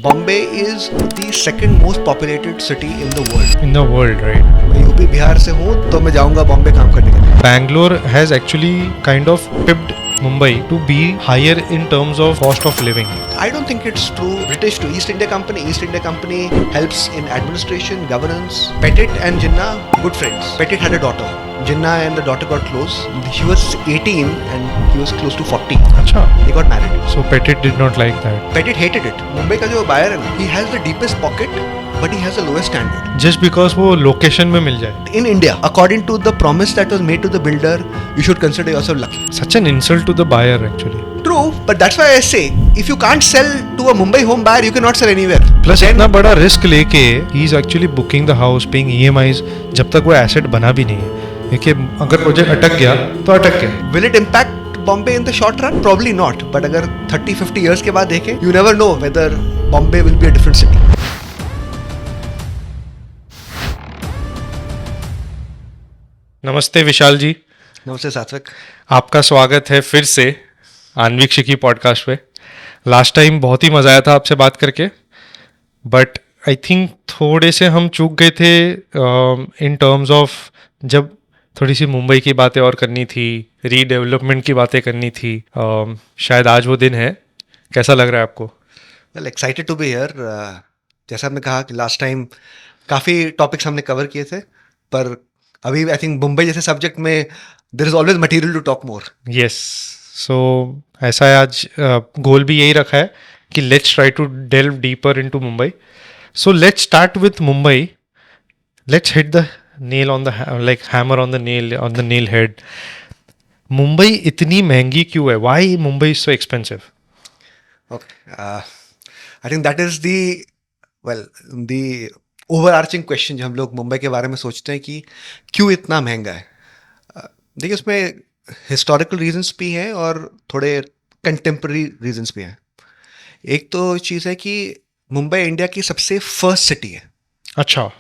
Bombay is the second most populated city in the world. In the world, right? मैं UP Bihar से हूँ तो मैं जाऊँगा बॉम्बे काम करने के लिए. Bangalore has actually kind of pipped Mumbai to be higher in terms of cost of living. I don't think it's true. British to East India Company. East India Company helps in administration, governance. Pettit and Jinnah, good friends. Pettit had a daughter. Jinnah and the daughter got close. He was 18 and he was close to 40. अच्छा. They got married. So Pettit did not like that. Pettit hated it. Mumbai का जो buyer है ना, he has the deepest pocket, but he has the lowest standard. Just because वो location में मिल जाए. In India, according to the promise that was made to the builder, you should consider yourself lucky. Such an insult to the buyer actually. True, but that's why I say, if you can't sell to a Mumbai home buyer, you cannot sell anywhere. Plus Then- इतना बड़ा risk लेके he is actually booking the house, paying EMIs जब तक वो asset बना भी नहीं है. देखिए अगर प्रोजेक्ट अटक गया तो अटक गया. Will it impact Bombay in the short run? Probably not. But अगर 30-50 years के बाद देखें, you never know whether Bombay will be a different city. नमस्ते विशाल जी, नमस्ते सात्विक. आपका स्वागत है फिर से आणविक शिकी पॉडकास्ट पे. लास्ट टाइम बहुत ही मज़ा आया था आपसे बात करके, बट आई थिंक थोड़े से हम चूक गए थे इन टर्म्स ऑफ जब थोड़ी सी मुंबई की बातें और करनी थी, रीडेवलपमेंट की बातें करनी थी. शायद आज वो दिन है. कैसा लग रहा है आपको? Well, excited to be here. जैसा हमने कहा कि लास्ट टाइम काफ़ी टॉपिक्स हमने कवर किए थे, पर अभी आई थिंक मुंबई जैसे सब्जेक्ट में there is always material to talk more. Yes. So ऐसा है, आज गोल भी यही रखा है कि let's try to delve deeper into Mumbai. So let's start with Mumbai. Let's hit the nail on the like hammer on the nail head. Mumbai इतनी महंगी क्यों है? Why Mumbai is so expensive? Okay. I think that is the overarching question जो हम लोग मुंबई के बारे में सोचते हैं कि क्यों इतना महंगा है. देखिए उसमें हिस्टोरिकल रीजंस भी हैं और थोड़े कंटेम्प्रेरी रीजंस भी हैं. एक तो चीज़ है कि मुंबई इंडिया की सबसे फर्स्ट सिटी है. अच्छा,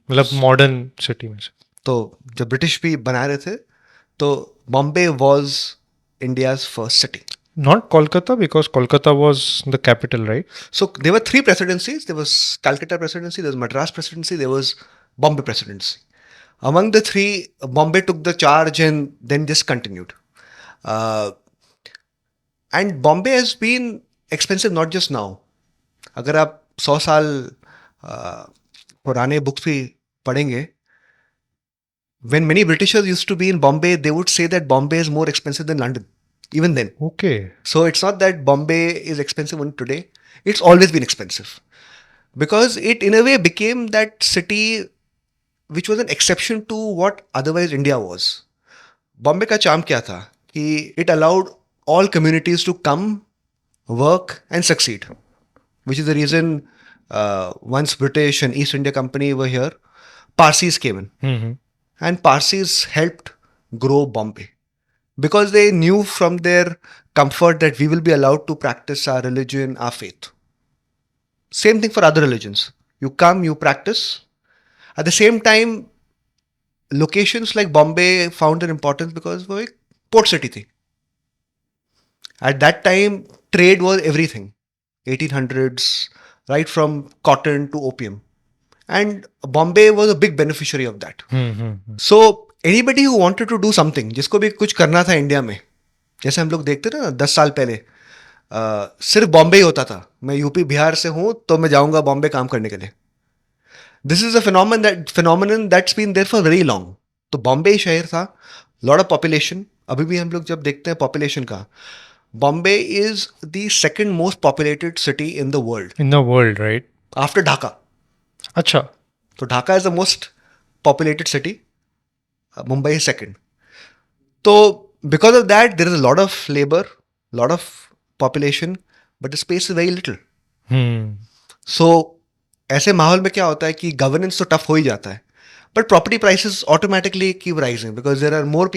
मतलब मॉडर्न सिटी में से. तो जब ब्रिटिश भी बना रहे थे तो Bombay was India's first city. Not Kolkata, because Kolkata was the capital, right? So there were three presidencies. There was Calcutta presidency, there was Madras presidency, there was Bombay presidency. Among the three, Bombay took the charge and then just continued. And Bombay has been expensive not just now. अगर आप 100 साल पुराने books भी पढ़ेंगे, when many Britishers used to be in Bombay, they would say that Bombay is more expensive than London. Even then. Okay. So it's not that Bombay is expensive only today. It's always been expensive. Because it in a way became that city which was an exception to what otherwise India was. Bombay का charm क्या था? कि it allowed all communities to come, work and succeed. Which is the reason once British and East India Company were here, Parsis came in. Mm-hmm. And Parsis helped grow Bombay. Because they knew from their comfort that we will be allowed to practice our religion, our faith. Same thing for other religions. You come, you practice. At the same time, locations like Bombay found their importance because वो एक port city थी. At that time, trade was everything. 1800s, right from cotton to opium. And Bombay was a big beneficiary of that. Mm-hmm. So, anybody who wanted to do something, जिसको भी कुछ करना था India में, जैसे हम लोग देखते थे ना 10 साल पहले, सिर्फ बॉम्बे ही होता था. मैं यूपी बिहार से हूँ तो मैं जाऊँगा बॉम्बे काम करने के लिए. This is a phenomenon that's been there for very long. तो बॉम्बे ही शहर था, लॉट ऑफ पॉपुलेशन. अभी भी हम लोग जब देखते हैं पॉपुलेशन का, Bombay is the second most populated city in the world In the world, right? After Dhaka. अच्छा. तो Dhaka is the most populated city. Mumbai is second. So because of that, there is a lot of labor, lot of population, but the space is very little. So ऐसे माहौल में क्या होता है कि governance तो टफ हो ही जाता है, but property prices automatically keep rising because there are more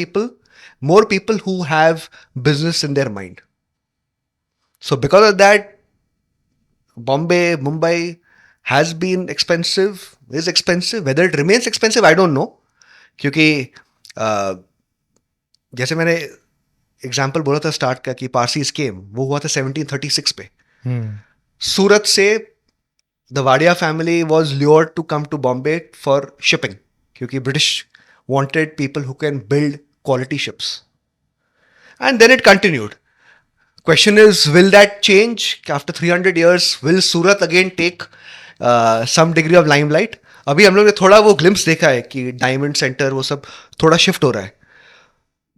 people who have business in their mind. So because of that, Mumbai has been expensive, is expensive. Whether it remains expensive, I don't know. क्योंकि जैसे मैंने example बोला था start का कि Parsis केम, वो हुआ था 1736 पे. सूरत से the Wadia family was lured to come to Bombay for shipping क्योंकि British wanted people who can build quality ships. And then it continued. Question is, will that change? After 300 years, will Surat again take some degree of limelight? अभी हम लोग ने थोड़ा वो glimpse देखा है कि डायमंड सेंटर वो सब थोड़ा शिफ्ट हो रहा है.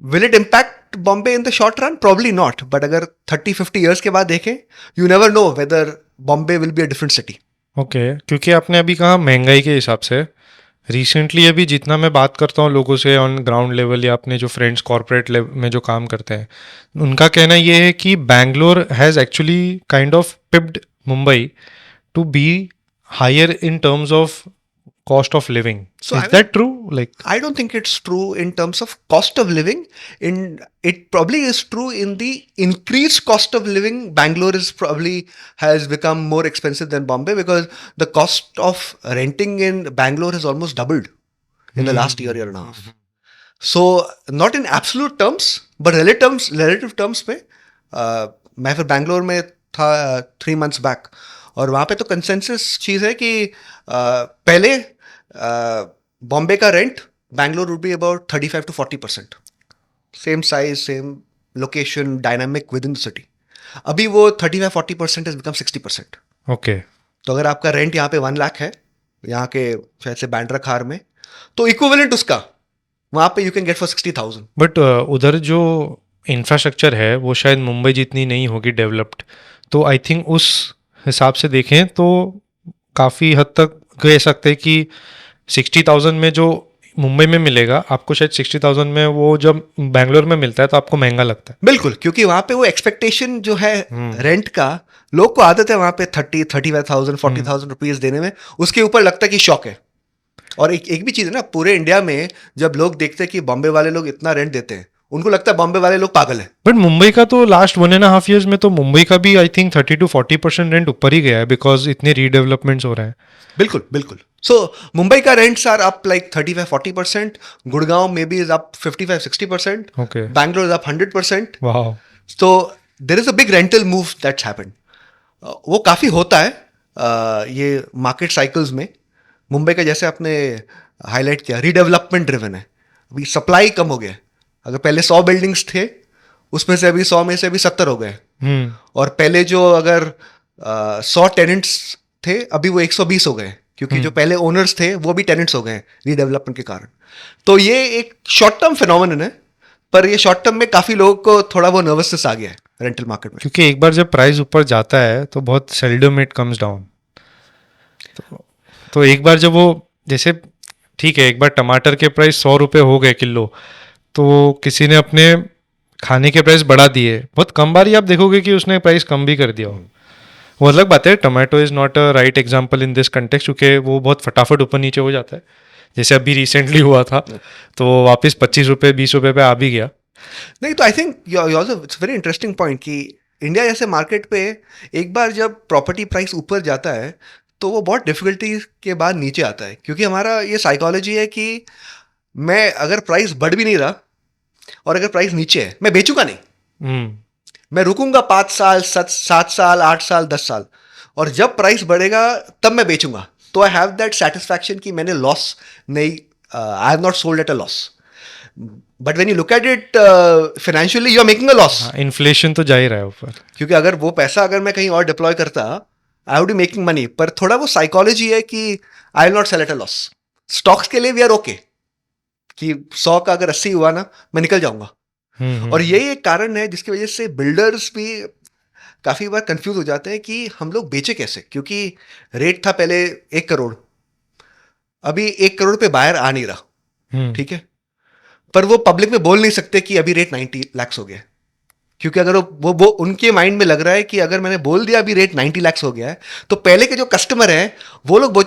Will it impact Bombay in the short run? Probably not. But अगर 30-50 years के बाद देखें, you never know whether Bombay will be a different city. Okay क्योंकि आपने अभी कहा महंगाई के हिसाब से रिसेंटली अभी जितना मैं बात करता हूँ लोगों से ऑन ग्राउंड लेवल या अपने जो फ्रेंड्स कॉर्पोरेट में जो काम करते हैं उनका कहना ये है कि Bangalore has actually kind of pipped Mumbai to be higher in terms of cost of living So is that true like I don't think it's true in terms of cost of living. It probably is true in the increased cost of living. Bangalore is probably has become more expensive than Bombay because the cost of renting in Bangalore has almost doubled in the last year and a half. So not in absolute terms, but relative terms में मैं फिर बैंगलोर में था 3 months back और वहाँ पे तो consensus चीज़ है कि पहले बॉम्बे का rent Bangalore would be about 35 to 40%. Same size same location dynamic with in the city. अभी वो 35-40% has become 60%. ओके तो अगर आपका रेंट यहाँ पे 1 लाख है यहाँ के शायद से बैंड्रा खार में तो इक्विवेलेंट उसका वहाँ पे you can get for 60,000. But उधर जो इंफ्रास्ट्रक्चर है वो शायद मुंबई जितनी नहीं होगी डेवलप्ड तो आई थिंक उस हिसाब से देखें तो काफ़ी हद तक कह सकते हैं कि 60,000 में जो मुंबई में मिलेगा आपको शायद 60,000 में वो जब बैंगलोर में मिलता है तो आपको महंगा लगता है. बिल्कुल क्योंकि वहाँ पे वो एक्सपेक्टेशन जो है रेंट का लोग को आदत है वहाँ पे 35,000 40,000 रुपीज देने में उसके ऊपर लगता है कि शौक है. और एक भी चीज़ है ना पूरे इंडिया में जब लोग देखते हैं कि बॉम्बे वाले लोग इतना रेंट देते हैं उनको लगता है बॉम्बे वाले लोग पागल हैं. बट मुंबई का तो लास्ट 1.5 years में तो मुंबई का भी आई थिंक 30 to 40% रेंट ऊपर ही गया है बिकॉज इतने रीडेवलपमेंट्स हो रहे हैं. बिल्कुल बिल्कुल. सो मुंबई का rents are up like 35-40%. Gurgaon maybe is up 55-60%. Okay Bangalore is up 100%. वाह तो there is a big rental move that's happened. वो काफ़ी होता है ये मार्केट साइकिल्स में. मुंबई का जैसे आपने हाईलाइट किया रीडेवलपमेंट ड्रिवन है. अभी सप्लाई कम हो गया है. अगर पहले 100 बिल्डिंग्स थे उसमें से अभी 100 में से अभी 70 हो गए. और पहले जो अगर 100 टेनेंट्स थे अभी वो 120 हो गए क्योंकि जो पहले ओनर्स थे वो भी टेनेंट्स हो गए रीडेवलपमेंट के कारण. तो ये एक शॉर्ट टर्म फिनोमिनन है पर ये शॉर्ट टर्म में काफ़ी लोगों को थोड़ा वो नर्वसनेस आ गया है रेंटल मार्केट में. क्योंकि एक बार जब प्राइस ऊपर जाता है तो बहुत सेल्डम इट कम्स डाउन. तो एक बार जब वो जैसे ठीक है एक बार टमाटर के प्राइस 100 रुपये हो गए किलो तो किसी ने अपने खाने के प्राइस बढ़ा दिए. बहुत कम बार ही आप देखोगे कि उसने प्राइस कम भी कर दिया हो. वो अलग बात है tomato is not a right example in this context क्योंकि वो बहुत फटाफट ऊपर नीचे हो जाता है जैसे अभी रिसेंटली हुआ था तो वो वापस 25 रुपये 20 रुपये पे आ भी गया. नहीं तो I think it's very interesting point कि इंडिया जैसे मार्केट पे एक बार जब प्रॉपर्टी प्राइस ऊपर जाता है तो वो बहुत डिफिकल्टी के बाद नीचे आता है क्योंकि हमारा ये साइकोलॉजी है कि मैं अगर प्राइस बढ़ भी नहीं रहा और अगर प्राइस नीचे है मैं बेचूंगा नहीं. मैं रुकूंगा 5 साल 7 साल 8 साल 10 साल और जब प्राइस बढ़ेगा तब मैं बेचूंगा. तो आई हैव दैट सेटिस्फैक्शन कि मैंने लॉस नहीं I have not sold at a loss. But when you look at it financially you are making a loss. Inflation तो जा ही रहा है ऊपर क्योंकि अगर वो पैसा अगर मैं कहीं और डिप्लॉय करता I would be making money. पर थोड़ा वो साइकोलॉजी है कि I will not sell at a loss. Stocks के लिए वी आर ओके कि 100 का अगर 80 हुआ ना मैं निकल जाऊंगा. और यही एक कारण है जिसकी वजह से बिल्डर्स भी काफ़ी बार कंफ्यूज हो जाते हैं कि हम लोग बेचे कैसे क्योंकि रेट था पहले 1 करोड़ अभी 1 करोड़ पे बायर आ नहीं रहा. ठीक है पर वो पब्लिक में बोल नहीं सकते कि अभी रेट 90 लाख हो गया क्योंकि अगर वो उनके माइंड में लग रहा है कि अगर मैंने बोल दिया अभी रेट 90 लाख हो गया है तो पहले के जो कस्टमर हैं वो लोग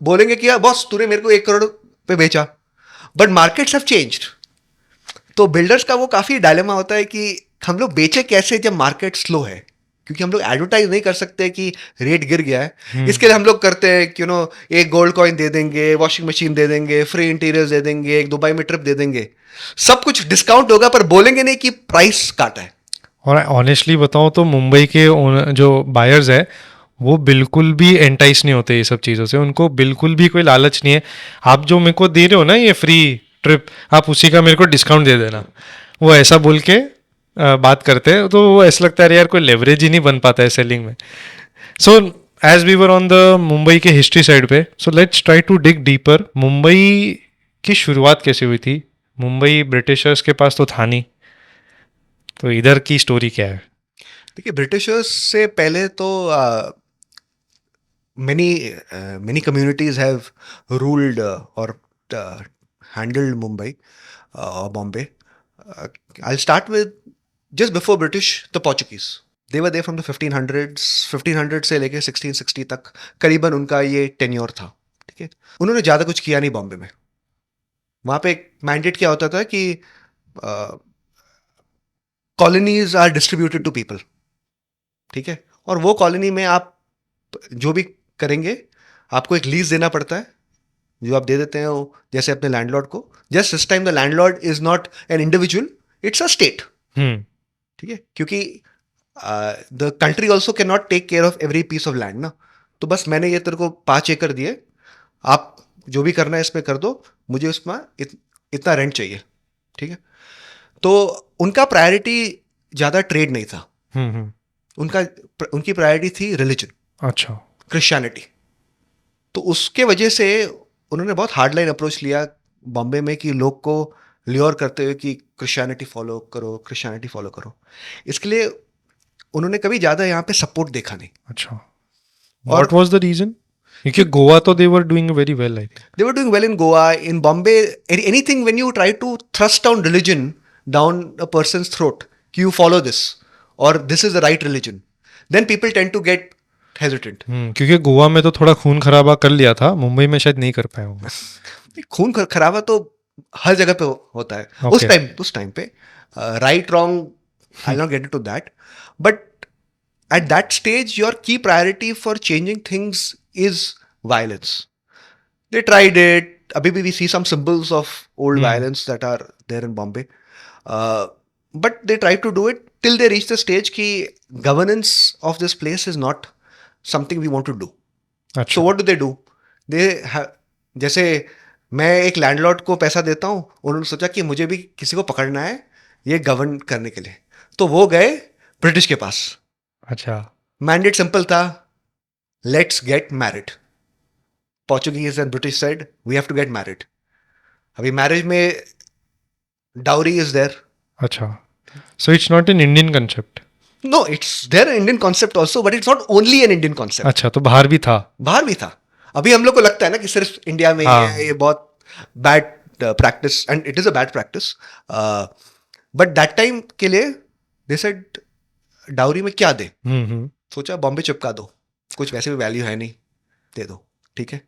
बोलेंगे कि यार बॉस तूने मेरे को 1 करोड़ पे बेचा. But markets have changed. तो बिल्डर्स का वो काफ़ी डायलेमा होता है कि हम लोग बेचे कैसे जब मार्केट स्लो है क्योंकि हम लोग एडवर्टाइज नहीं कर सकते कि रेट गिर गया है. इसके लिए हम लोग करते हैं कि एक गोल्ड कॉइन दे देंगे वॉशिंग मशीन दे देंगे फ्री इंटीरियर्स दे देंगे एक दुबई में ट्रिप दे देंगे सब कुछ डिस्काउंट होगा पर बोलेंगे नहीं कि प्राइस काटा है. और ऑनेस्टली बताऊं तो मुंबई के जो बायर्स हैं वो बिल्कुल भी एंटाइस नहीं होते ये सब चीज़ों से, उनको बिल्कुल भी कोई लालच नहीं है। आप जो मेरे को दे रहे हो ना ये फ्री ट्रिप, आप उसी का मेरे को डिस्काउंट दे देना, वो ऐसा बोल के बात करते हैं। तो वो ऐसा लगता है यार कोई लेवरेज ही नहीं बन पाता है सेलिंग में। So as we were on the Mumbai के हिस्ट्री साइड पे, so let's try to dig deeper. Mumbai की शुरुआत कैसे हुई थी? मुंबई ब्रिटिशर्स के पास तो था नहीं, तो इधर की स्टोरी क्या है? देखिए, ब्रिटिशर्स से पहले तो many communities have ruled or handled Mumbai or Bombay. I'll start with just before British, the Portuguese. They were there from the 1500s, 1500 से लेके 1660 तक करीबन उनका ये टेन्योर था, ठीक है। उन्होंने ज़्यादा कुछ किया नहीं बॉम्बे में। वहाँ पे एक मैंडेट क्या होता था कि colonies are distributed to people, ठीक है। और वो कॉलोनी में आप जो भी करेंगे आपको एक लीज देना पड़ता है, जो आप दे देते हैं वो जैसे अपने लैंडलॉर्ड को। Just this time the landlord is not an individual, it's a state, ठीक है। क्योंकि the country also can not take care of every piece of land ना। तो बस मैंने ये तेरे को 5 एकड़ दिए, आप जो भी करना है इसमें कर दो, मुझे उसमें इतना रेंट चाहिए, ठीक है। तो उनका प्रायोरिटी ज़्यादा ट्रेड नहीं था, उनकी प्रायोरिटी थी रिलीजन, अच्छा, क्रिश्चियनिटी। तो उसके वजह से उन्होंने बहुत हार्ड लाइन अप्रोच लिया बॉम्बे में कि लोग को ल्योर करते हुए कि क्रिश्चियनिटी फॉलो करो, क्रिश्चियनिटी फॉलो करो। इसके लिए उन्होंने कभी ज़्यादा यहाँ पे सपोर्ट देखा नहीं। अच्छा, व्हाट वाज द रीजन? क्योंकि गोवा तो they were doing very well, I think. They were doing well in Goa, in Bombay. Anything when you try to thrust down religion down a person's throat, कि you follow this or this is the right religion, then people tend to get hesitant. क्योंकि गोवा में तो थोड़ा खून खराबा कर लिया था, मुंबई में शायद नहीं कर पाए होंगे। खून खराबा तो हर जगह पे होता है। Okay. उस टाइम पे right wrong I not get it to that, but at that stage your key priority for changing things is violence. They tried it. Abhi bhi we see some symbols of old violence that are there in Bombay, but they tried to do it till they reach the stage ki governance of this place is not something we want to do. अच्छा, So what do? They have, जैसे मैं एक landlord को पैसा देता हूँ, उन्होंने सोचा कि मुझे भी किसी को पकड़ना है ये गवर्न करने के लिए, तो वो गए ब्रिटिश के पास। अच्छा, मैंडेट सिंपल था, let's get married. Portuguese and British said we have to get married. अभी मैरिज में डाउरी इज देयर। अच्छा, so it's not an Indian concept. No, it's there Indian concept also, but it's not only an Indian concept. अच्छा, तो बाहर भी था। बाहर भी था। अभी हम लोग को लगता है ना कि सिर्फ इंडिया में ही हाँ. है, ये बहुत bad practice, and it is a bad practice. But that time के लिए दे सेड डाउरी में क्या दे। सोचा बॉम्बे चिपका दो, कुछ वैसे भी वैल्यू है नहीं, दे दो, ठीक है।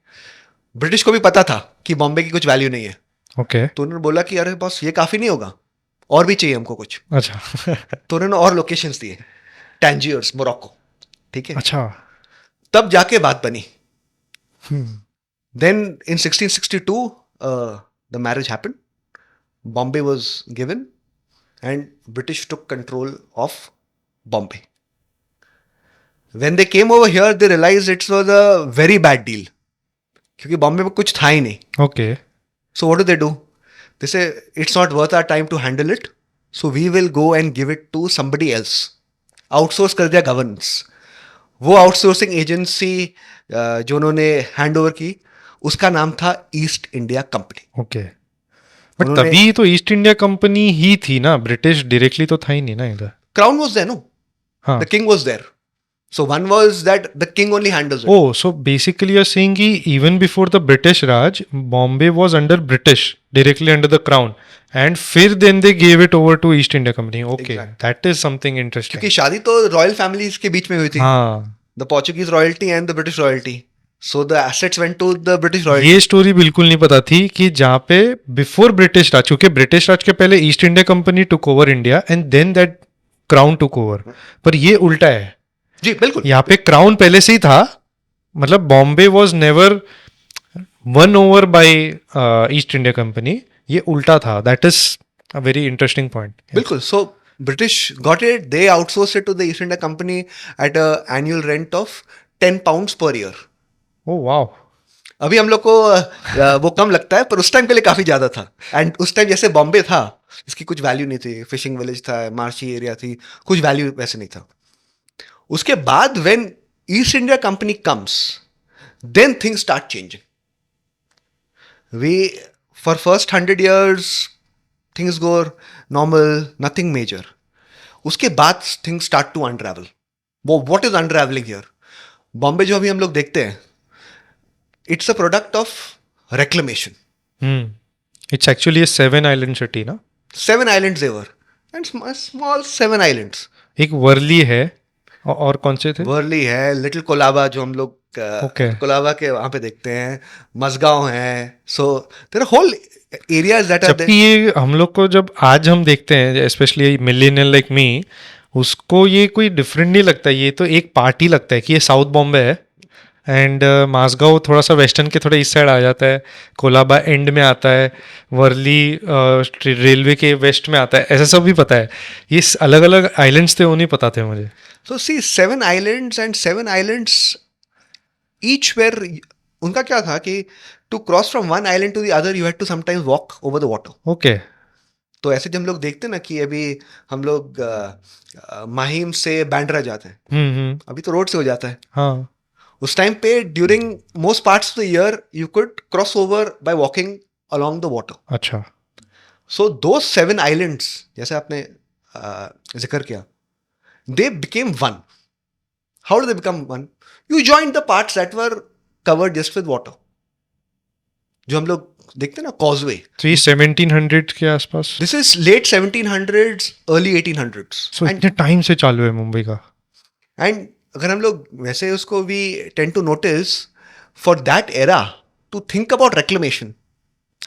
ब्रिटिश को भी पता था कि बॉम्बे की कुछ वैल्यू नहीं है, ओके, तो उन्होंने बोला कि अरे बॉस ये काफी नहीं होगा, और भी चाहिए हमको कुछ। अच्छा, तो उन्होंने और लोकेशंस दिए, टैंजियर्स, मोरक्को, ठीक है। अच्छा, तब जाके बात बनी। Then in 1662 the marriage happened, Bombay was given and British took control of Bombay. When they came over here, they realized it was a very bad deal. क्योंकि बॉम्बे में कुछ था ही नहीं। Okay, So what do? They say it's not worth our time to handle it. So we will go and give it to somebody else. Outsource कर दिया governance. वो outsourcing agency जो उन्होंने हैंड ओवर की, उसका नाम था east India company. Okay, but तभी तो ईस्ट इंडिया कंपनी ही थी ना, ब्रिटिश डायरेक्टली तो था ही नहीं ना इधर। क्राउन वाज देयर, नो, हाँ, the king was there. So one was that the king only handles it. Oh, so basically you're saying कि even before the British Raj, Bombay was under British, directly under the crown, and फिर then they gave it over to East India Company. Okay, Exactly. that is something interesting. क्योंकि शादी तो royal families के बीच में हुई थी, हाँ, the Portuguese royalty and the British royalty. So the assets went to the British royalty. ये स्टोरी बिल्कुल नहीं पता थी कि जहाँ पे बिफोर ब्रिटिश राज, क्योंकि ब्रिटिश राज के पहले East India Company took over India and then that crown took over, पर ये उल्टा है। जी बिल्कुल, यहाँ पे क्राउन पहले से ही था, मतलब Bombay was never won over by East India company, ये उल्टा था। That is a very interesting point. बिल्कुल। So British got it, they outsource it to the East India company at a annual rent of 10 pounds per year. Oh wow. अभी हम लोग को वो कम लगता है, पर उस टाइम के लिए काफी ज्यादा था. एंड उस टाइम जैसे बॉम्बे था, इसकी कुछ वैल्यू नहीं थी. फिशिंग विलेज था, मार्शी एरिया थी, कुछ वैल्यू वैसे नहीं था. उसके बाद when East India Company comes, then things start changing. We for first 100 years things go normal, nothing major. उसके बाद थिंग्स स्टार्ट टू अनरावल. वो what is unravelling here? Bombay जो अभी हम लोग देखते हैं, it's a product of reclamation. It's actually 7 island city ना. 7 islands they were, and small 7 islands. एक वर्ली है और कौन से थे. वर्ली है, लिटिल कोलाबा जो हम लोग Okay. कोलाबा के वहां पे देखते हैं, मसगांव है. So there are whole areas that are जबकि ये हम लोग को जब आज हम देखते हैं स्पेशली मिलेनियल लाइक मी, उसको ये कोई डिफरेंट नहीं लगता. ये तो एक पार्ट ही लगता है कि ये साउथ बॉम्बे है. एंड मासगांव थोड़ा सा वेस्टर्न के थोड़ा इस साइड आ जाता है, कोलाबा एंड में आता है, वर्ली रेलवे के वेस्ट में आता है. ऐसा सब भी पता है. ये अलग अलग आइलैंड्स थे वो नहीं पता थे मुझे. सो सी 7 islands and 7 islands each were, उनका क्या था कि to cross from one island to the other you had to sometimes walk over the water. Okay. तो ऐसे जब हम लोग देखते हैं ना कि अभी हम लोग माहिम से बैंड्रा जाते हैं, अभी तो रोड से हो जाता है. हाँ. उस टाइम पे during most parts of the year you could cross over by walking along the water. अच्छा. सो दो 7 islands जैसे आपने जिक्र किया, they became one. How did they become one? You joined the parts that were covered just with water. जो हम लोग देखते हैं ना causeway. तो ये 1700 के आसपास. This is late 1700s, early 1800s. सो इतने टाइम से चालू है मुंबई का. And अगर हम लोग वैसे उसको we tend to notice for that era to think about reclamation.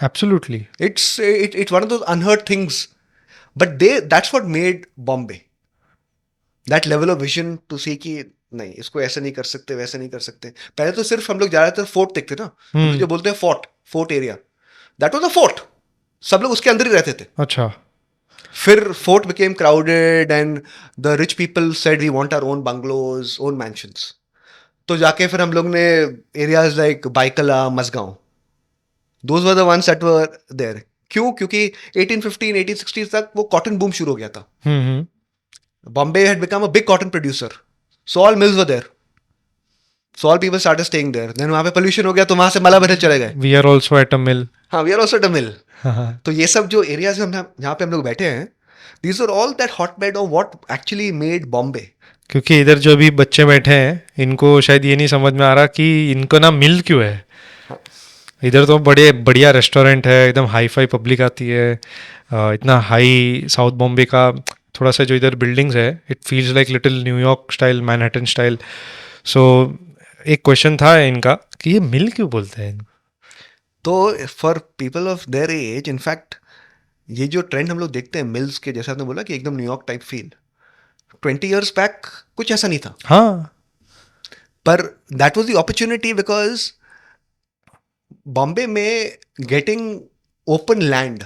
Absolutely. It's one of those unheard things. But that's what made Bombay. That level of vision to see कि नहीं इसको ऐसे नहीं कर सकते, वैसे नहीं कर सकते. पहले तो सिर्फ हम लोग ज्यादातर फोर्ट देखते ना, हम लोग जो बोलते हैं fort area, that was a fort. सब लोग उसके अंदर ही रहते थे. अच्छा. फिर fort became crowded and the rich people said we want our own bungalows, own mansions. तो जाके फिर हम लोग ने areas like Byculla, Mazagaon, those were the ones that were there. क्यों? क्योंकि 1815 1860 तक वो कॉटन बूम शुरू हो गया था. Bombay had become a big cotton producer. So all mills were there. So all people started staying there. Then वहाँ पे pollution हो गया तो वहाँ से मला भरे चले गए. We are also at a mill. हाँ, we are also at a mill. तो ये सब जो areas हम जहाँ पे हम लोग बैठे हैं, these are all that hotbed of what actually made Bombay. क्योंकि इधर जो भी बच्चे बैठे हैं इनको शायद ये नहीं समझ में आ रहा कि इनको ना मिल क्यों है. इधर तो बड़े बढ़िया रेस्टोरेंट है, एकदम हाई फाई पब्लिक आती है. इतना हाई साउथ बॉम्बे का थोड़ा सा जो इधर बिल्डिंग्स है, it feels like little New York style, Manhattan style. So एक क्वेश्चन था इनका कि ये मिल क्यों बोलते हैं. तो for people of their age, in fact ये जो ट्रेंड हम लोग देखते हैं मिल्स के, जैसे आपने बोला कि एकदम New York type feel, 20 years back कुछ ऐसा नहीं था. हाँ. पर that was the opportunity because Bombay में getting open land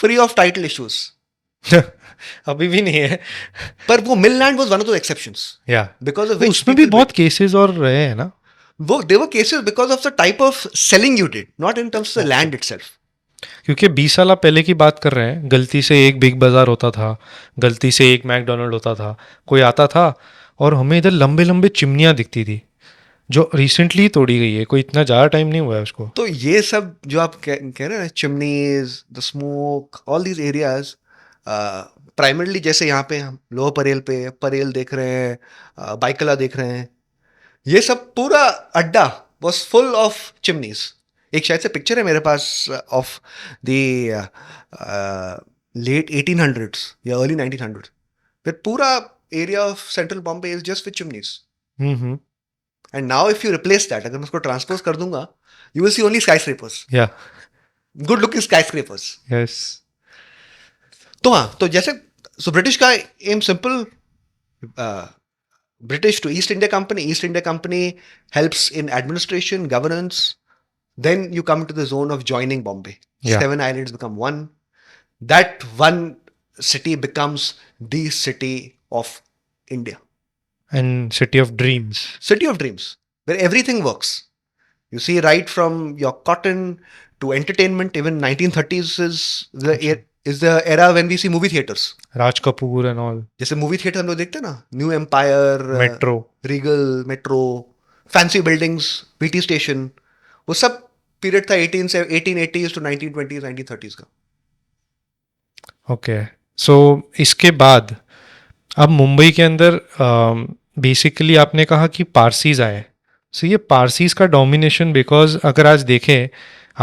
free of title issues. अभी भी नहीं है. पर वो mill land was one of the exceptions, या बिकॉज ऑफ उसमें भी बहुत केसेस और रहे हैं ना. वो there were cases because of the type of selling you did, not in terms of the land itself. क्योंकि 20 साल पहले की बात कर रहे हैं, गलती से एक बिग बाजार होता था, गलती से एक मैकडोनल्ड होता था, कोई आता था और हमें इधर लंबे लंबे चिमनियाँ दिखती थी जो रिसेंटली तोड़ी गई है. कोई इतना ज़्यादा टाइम नहीं हुआ है उसको. तो ये सब जो आप कह रहे हैं ना, chimneys, the smoke, all these areas, primarily जैसे यहाँ पे हम लोअर परेल पे परेल देख रहे हैं, बाइकला देख रहे हैं, ये सब पूरा अड्डा वॉज फुल ऑफ चिमनीज. एक शायद से पिक्चर है मेरे पास ऑफ द लेट 1800s या अर्ली 1900s. फिर पूरा area of central Bombay is just with chimneys. And now if you replace that, अगर मैं उसको ट्रांसपोज कर दूंगा, you will see only skyscrapers, या good looking skyscrapers. Yes. तो हाँ, तो जैसे सो ब्रिटिश का aim simple, British to East India Company. East India Company helps in administration, governance. Then you come to the zone of joining Bombay. Yeah. 7 islands become one. That one city becomes the city of India. And City of Dreams. City of Dreams, where everything works. You see, right from your cotton to entertainment, even 1930s is the era when we see movie theaters. Raj Kapoor and all. जैसे movie theatre हम लोग देखते हैं ना, New Empire, Metro. Regal, Metro, fancy buildings, PT station, वो सब period था 1880s to 1920s 1930s का. ओके. सो इसके बाद अब मुंबई के अंदर बेसिकली आपने कहा कि पारसीज आए. सो ये पारसीज का डोमिनेशन, बिकॉज अगर आज देखें,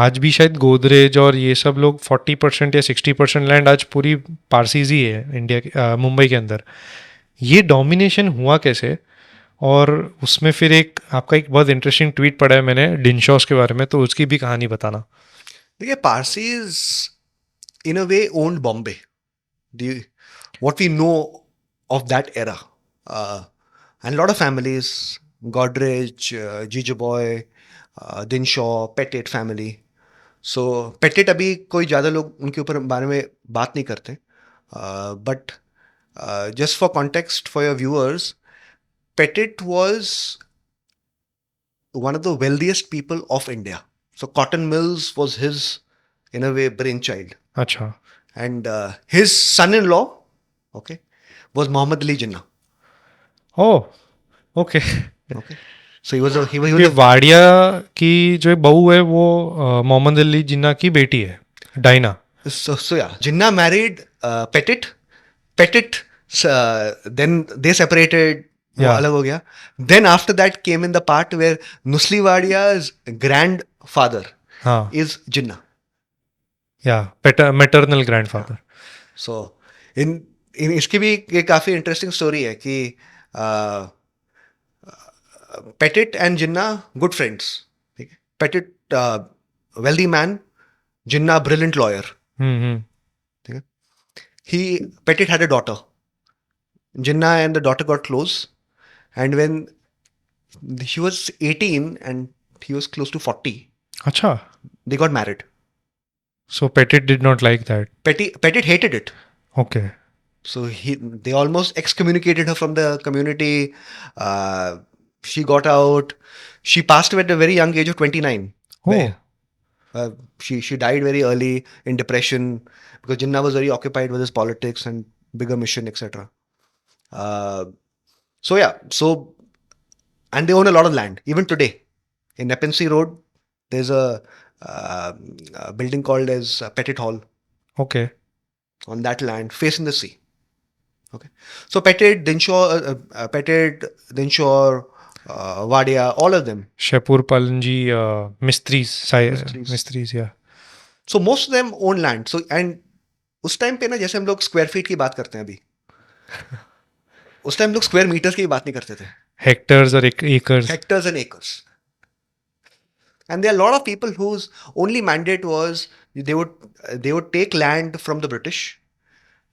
आज भी शायद गोदरेज और ये सब लोग 40% या 60% लैंड आज पूरी पारसीज ही है इंडिया मुंबई के अंदर. ये डोमिनेशन हुआ कैसे? और उसमें फिर एक आपका एक बहुत इंटरेस्टिंग ट्वीट पढ़ा है मैंने डिनशॉस के बारे में, तो उसकी भी कहानी बताना. देखिए, Parsis in a way owned Bombay. What we know of that era, and a lot of families, Godrej, Jijaboy, Dinshaw, Pettit family. So Pettit अभी कोई ज़्यादा लोग उनके ऊपर बारे में बात नहीं करते. But just for context for your viewers, Pettit was one of the wealthiest people of India. So cotton mills was his, in a way, brainchild. अच्छा. And his son-in-law, okay, was Muhammad Ali Jinnah. Oh, okay. Okay, so he was ये वाडिया की जो एक बहू है वो मोहम्मद अली जिन्ना की बेटी है, Diana. so yeah, Jinnah married Pettit. Pettit, then they separated. वो Yeah. अलग हो गया. Then after that came in the part where Nusli Wadia's grandfather हाँ. is Jinnah. या मैटरनल ग्रैंडफादर. So in इसकी भी एक काफी इंटरेस्टिंग स्टोरी है कि Pettit and Jinnah good friends. ठीक है. Pettit wealthy man, Jinnah brilliant lawyer. Hmm. Pettit had a daughter. Jinnah and the daughter got close, and when he was 18 and he was close to 40, अच्छा. they got married. So petit did not like that. Pettit hated it. Okay. So they almost excommunicated her from the community. She got out. She passed away at a very young age of 29. Oh. She died very early in depression because Jinnah was very occupied with his politics and bigger mission, etc. So yeah, and they own a lot of land. Even today, in Nepean Sea Road, there's a building called as Pettit Hall okay. on that land facing the sea. Okay, so Pettit, Dinshaw, Wadia, all of them. शेपुर पलंजी मिस्त्रीज. Mistries. मिस्त्रीज या. So most of them own land. So and उस time पे ना, जैसे हम लोग square feet की बात करते हैं अभी, उस टाइम लोग स्क्वायर मीटर्स की बात नहीं करते थे. हेक्टर्स और acres. Hectares and acres. And there are a lot of people whose only mandate was they would take land from the British,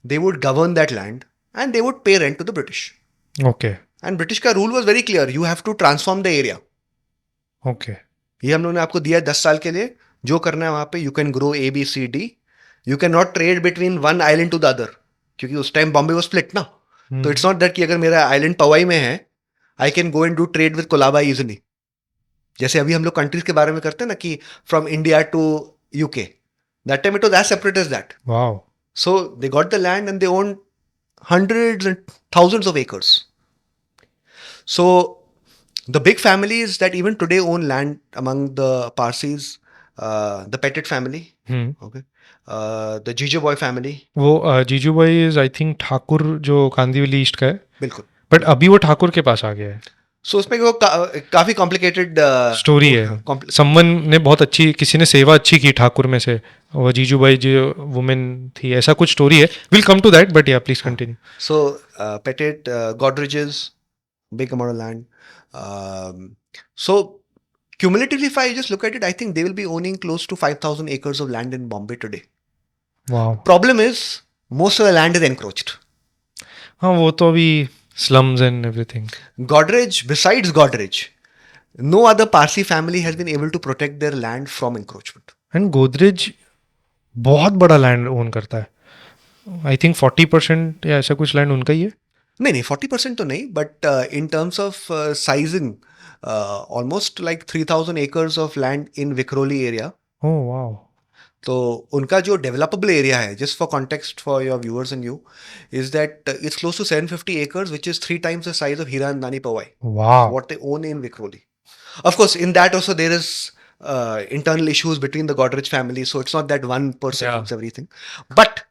they would govern that land, and they would pay rent to the British. Okay. And British का rule was very clear. You have to transform the area. Okay. ये हम लोगों ने आपको दिया 10 साल के लिए, जो करना है वहाँ पे. You can grow A, B, C, D. You cannot trade between one island to the other. क्योंकि उस टाइम बॉम्बे was split ना. तो इट्स नॉट दैट कि अगर मेरा आइलैंड पवाई में है, I can go and do trade with Colaba easily. जैसे अभी हम लोग कंट्रीज के बारे में करते हैं ना कि from India to UK, that time it was as separate as that. Wow. So they got the land and they owned hundreds and thousands of acres. So the big families that even today own land among the Parsis, the Pettit family, okay, the Jijaboy family. वो जीजू भाई is I think Thakur जो Kandivali east का है, बिल्कुल. But अभी वो ठाकुर के पास आ गया है. So उसमें वो काफी कॉम्प्लिकेटेड स्टोरी है. समवन ने बहुत अच्छी, किसी ने सेवा अच्छी की ठाकुर में से, वो जीजू भाई जो वुमेन थी, ऐसा कुछ स्टोरी है. Will come to that, but या please continue. So Pettit, Godreges, big amount of land. So cumulatively, if I just look at it, I think they will be owning close to 5,000 acres of land in Bombay today. Wow. Problem is, most of the land is encroached. हाँ, वो तो अभी slums and everything. Godrej, besides Godrej, no other Parsi family has been able to protect their land from encroachment. And Godrej बहुत बड़ा land own करता है. I think 40% या ऐसा कुछ लैंड उनका ही है. नहीं नहीं 40% तो नहीं, but in terms of sizing almost like 3,000 acres ऑफ land in Vikhroli area. Oh wow. तो उनका जो डेवलपेबल एरिया है, just for context for your viewers and you, is that it's close to 750 acres, which is 3 times the size of Hira and Nani Powai, Wow. what they own in Vikhroli. Of course, in that also there is internal issues between the Godrej family, so it's not that one person Yeah. owns everything. But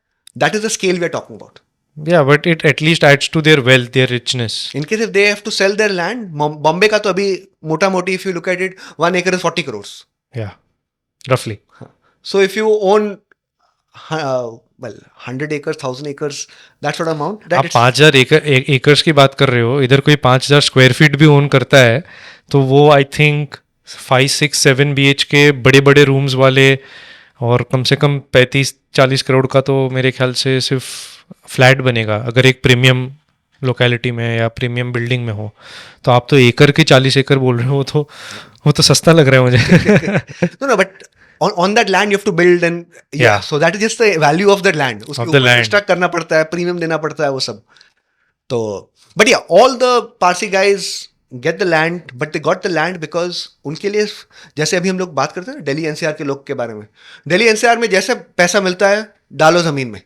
that is the scale we are talking about. Yeah, but it at least adds to their wealth, their richness. In case if they have to sell their land, Bombay का तो अभी मोटा मोटी if you look at it, 1 acre is 40 crores. Yeah, roughly. So if you own well 100 acres, 1,000 acres, that sort of amount, that आप it's 5,000 acres की बात कर रहे हो, इधर कोई 5,000 स्क्वायर फीट भी ओन करता है तो वो आई थिंक 5, 6, 7 BH के बड़े बड़े रूम्स वाले, और कम से कम 35-40 करोड़ का तो मेरे ख्याल से सिर्फ फ्लैट बनेगा अगर एक प्रीमियम लोकेलिटी में या प्रीमियम बिल्डिंग में हो. तो आप तो एकड़ के 40 एकड़ बोल रहे हो, तो वो तो सस्ता लग रहा है मुझे. no, but on that land you have to build and Yeah. so that is just the value of that land. उसके Of the ऊपर land. extra करना पड़ता है, प्रीमियम देना पड़ता है, वो सब. तो but yeah, all the Parsi guys get the land, but they got the land because उनके लिए, जैसे अभी हम लोग बात करते हैं ना दिल्ली NCR के लोग के बारे में, दिल्ली NCR में जैसे पैसा मिलता है डालो जमीन में.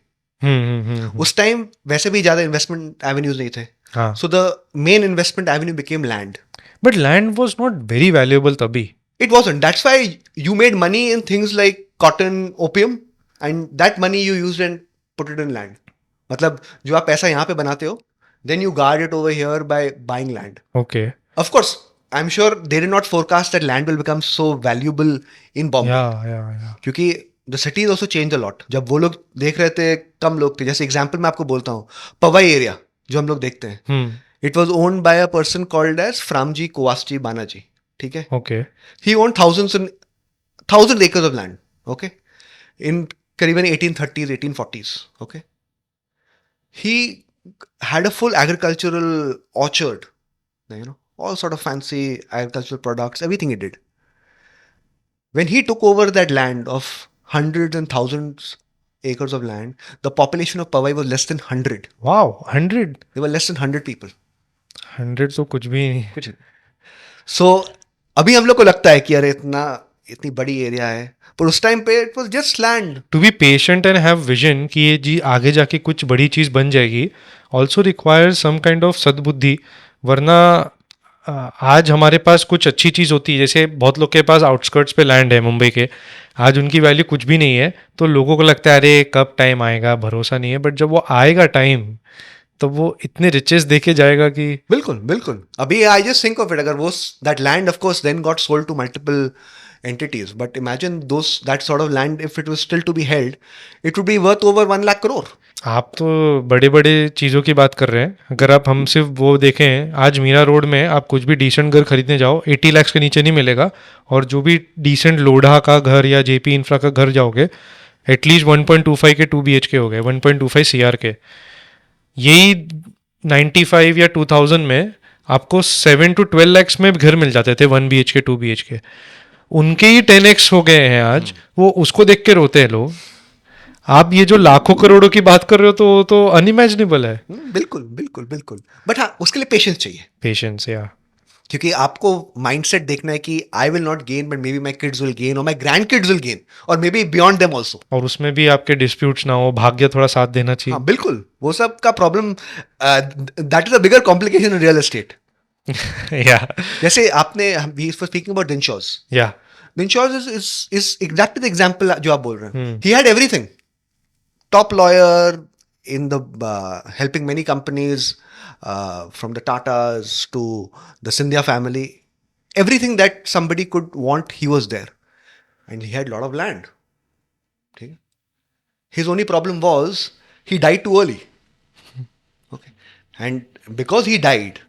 उस टाइम वैसे भी ज्यादा इन्वेस्टमेंट एवेन्यूज नहीं थे. हाँ. So the main investment Avenue became land. But land was not very valuable तभी. It wasn't. That's why you made money in things like cotton, opium, and that money you used and put it in land. मतलब जो आप पैसा यहाँ पे बनाते हो, then you guard it over here by buying land. Okay. Of course, I'm sure they did not forecast that land will become so valuable in Bombay. Yeah. क्योंकि the cities also changed a lot. जब वो लोग देख रहे थे, कम लोग थे. जैसे एग्जाम्पल मैं आपको बोलता हूँ, पवाई एरिया जो हम लोग देखते हैं, it was owned by a person called as Framji Kowasji Banaji. ठीक है. Okay. He owned thousands acres of land, okay, in करीबन 1830s, 1840s, okay. He had a full agricultural orchard, all sort of fancy agricultural products, everything he did. When he took over that land of hundreds and thousands acres of land, the population of Powai was less than 100. Wow, 100. They were less than 100 people. 100 तो कुछ भी नहीं. So अभी हम लोग को लगता है कि अरे इतनी बड़ी एरिया है, पर उस टाइम पे it was just land. To be patient and have vision कि ये जी आगे जाके कुछ बड़ी चीज़ बन जाएगी, also require some kind of सद्बुद्धि. वरना आज हमारे पास कुछ अच्छी चीज़ होती है, जैसे बहुत लोग के पास आउटस्कर्ट्स पे लैंड है मुंबई के, आज उनकी वैल्यू कुछ भी नहीं है, तो लोगों को लगता है अरे कब टाइम आएगा, भरोसा नहीं है. बट जब वो आएगा टाइम, तो वो इतने रिचेस देके जाएगा कि बिल्कुल. अभी I just think of it, अगर वो that land of course then got sold to multiple entities, but imagine that sort of land, if it was still to be held, it would be worth over 1 lakh crore. आप तो बड़े बड़े चीज़ों की बात कर रहे हैं. अगर आप हम सिर्फ वो देखें, आज मीरा रोड में आप कुछ भी डिसेंट घर खरीदने जाओ 80 लाख के नीचे नहीं मिलेगा, और जो भी डिसेंट लोढ़ा का घर या जेपी इंफ्रा का घर जाओगे एटलीस्ट 1.25 के 2 BHK हो गए, 1.25 CR के. यही 95 या 2000 में आपको 7 to 12 lakhs में घर मिल जाते थे 1 BHK 2 BHK. उनके ही 10x हो गए हैं आज. वो उसको देख के रोते हैं लोग. आप ये जो लाखों करोड़ों की बात कर रहे हो तो वो तो अनइमेजिनेबल है. बिल्कुल. बट हाँ, उसके लिए पेशेंस चाहिए. पेशेंस, या क्योंकि आपको माइंडसेट देखना है कि I will not gain, but maybe my kids will gain, और my grandkids will gain, और maybe beyond them also. और उसमें भी आपके डिस्प्यूट्स ना हो, भाग्य थोड़ा साथ देना चाहिए. हाँ, बिल्कुल. वो सब का problem, that is a bigger complication in real estate. या जैसे आपने वी वर स्पीकिंग अबाउट दिनशॉज. या दिनशॉज इज एग्जैक्टली द एग्जांपल जो आप बोल रहे हैं. He had everything. Top lawyer in the helping many companies, from the Tatas to the Scindia family. Everything that somebody could want, he was there. And he had a lot of land. Okay? His only problem was he died too early. Okay. And because he died,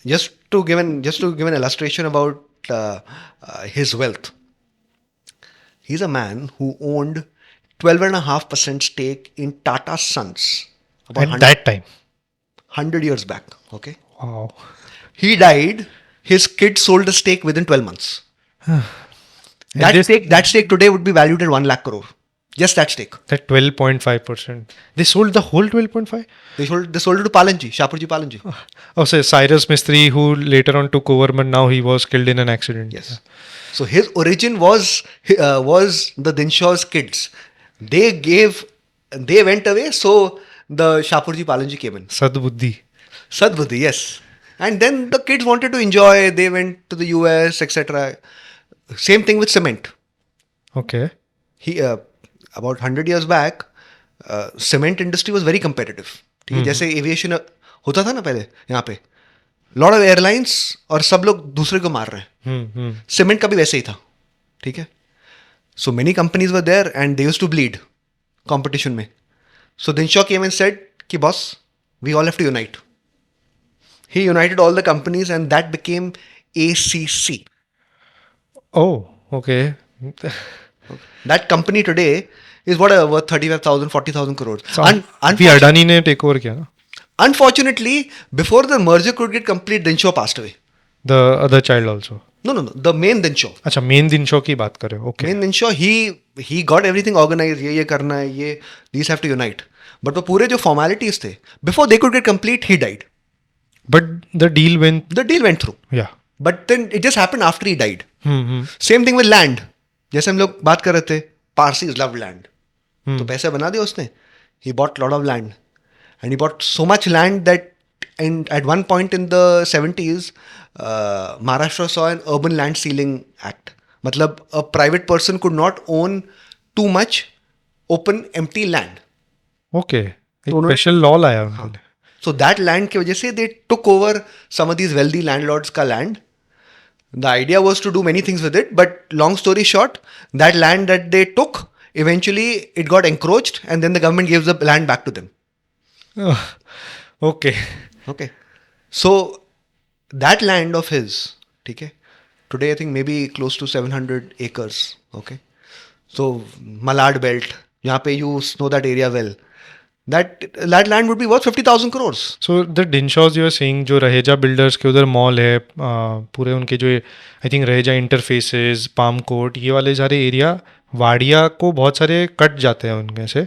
just to give an illustration about his wealth, he's a man who owned 12.5% stake in Tata Sons at that time, 100 years back. Okay. wow. He died. His kid sold the stake within 12 months. That stake today would be valued at 1 lakh crore. Just that stake. That 12.5%. They sold the whole 12.5? They sold it to Palanji, Shapurji Palanji. Oh, so Cyrus Mistry, who later on took over, but now he was killed in an accident. Yes. So his origin was the Dinshaw's kids. They went away, so the Shapurji Palanji came in. Sadbuddhi. Sadbuddhi, yes. And then the kids wanted to enjoy. They went to the US, etc. Same thing with cement. Okay. He about 100 years back, cement industry was very competitive. ठीक है, जैसे aviation होता था ना पहले यहाँ पे, lot of airlines और सब लोग दूसरे को मार रहे हैं. सीमेंट का भी वैसे ही था. ठीक है. So many companies were there and they used to bleed competition में. So Dinshaw came and said कि boss, we all have to unite. He united all the companies and that became ACC. Oh, okay. That company today is whatever worth 35,000, 40,000 crores. So, अभी अडानी ने take over किया ना. Unfortunately, before the merger could get complete, Dinshaw passed away. The other child also. No. The main Dinshaw. अच्छा, main Dinshaw की बात कर रहे हो. Okay. Main Dinshaw, he got everything organized. ये करना है, ये these have to unite. But वो पूरे जो formalities थे, before they could get complete, he died. But the deal went. The deal went through. Yeah. But then it just happened after he died. Hmm. Same thing with land. जैसे हम लोग बात कर रहे थे, Parsis loved land. तो पैसे बना दिया उसने. He bought lot of land. And he bought so much land that at one point in the 70s, Maharashtra saw an urban land ceiling act. मतलब a private person could not own too much open empty land. Okay. एक तो उन्होंने- special law लाया उनके लिए. So that land की वजह से they took over some of these wealthy landlords का land. The idea was to do many things with it, but long story short, that land that they took, eventually it got encroached and then the government gave the land back to them. Okay. Okay. So that land of his, okay, today I think maybe close to 700 acres. Okay. So Malad Belt, यहाँ पे you know that area well. That land would be worth 50,000 crores. So the Dinshaws you are saying, जो Raheja builders के उधर mall है, पूरे उनके जो I think Raheja interfaces, palm court, ये वाले सारे एरिया वाडिया को बहुत सारे कट जाते हैं उनमें से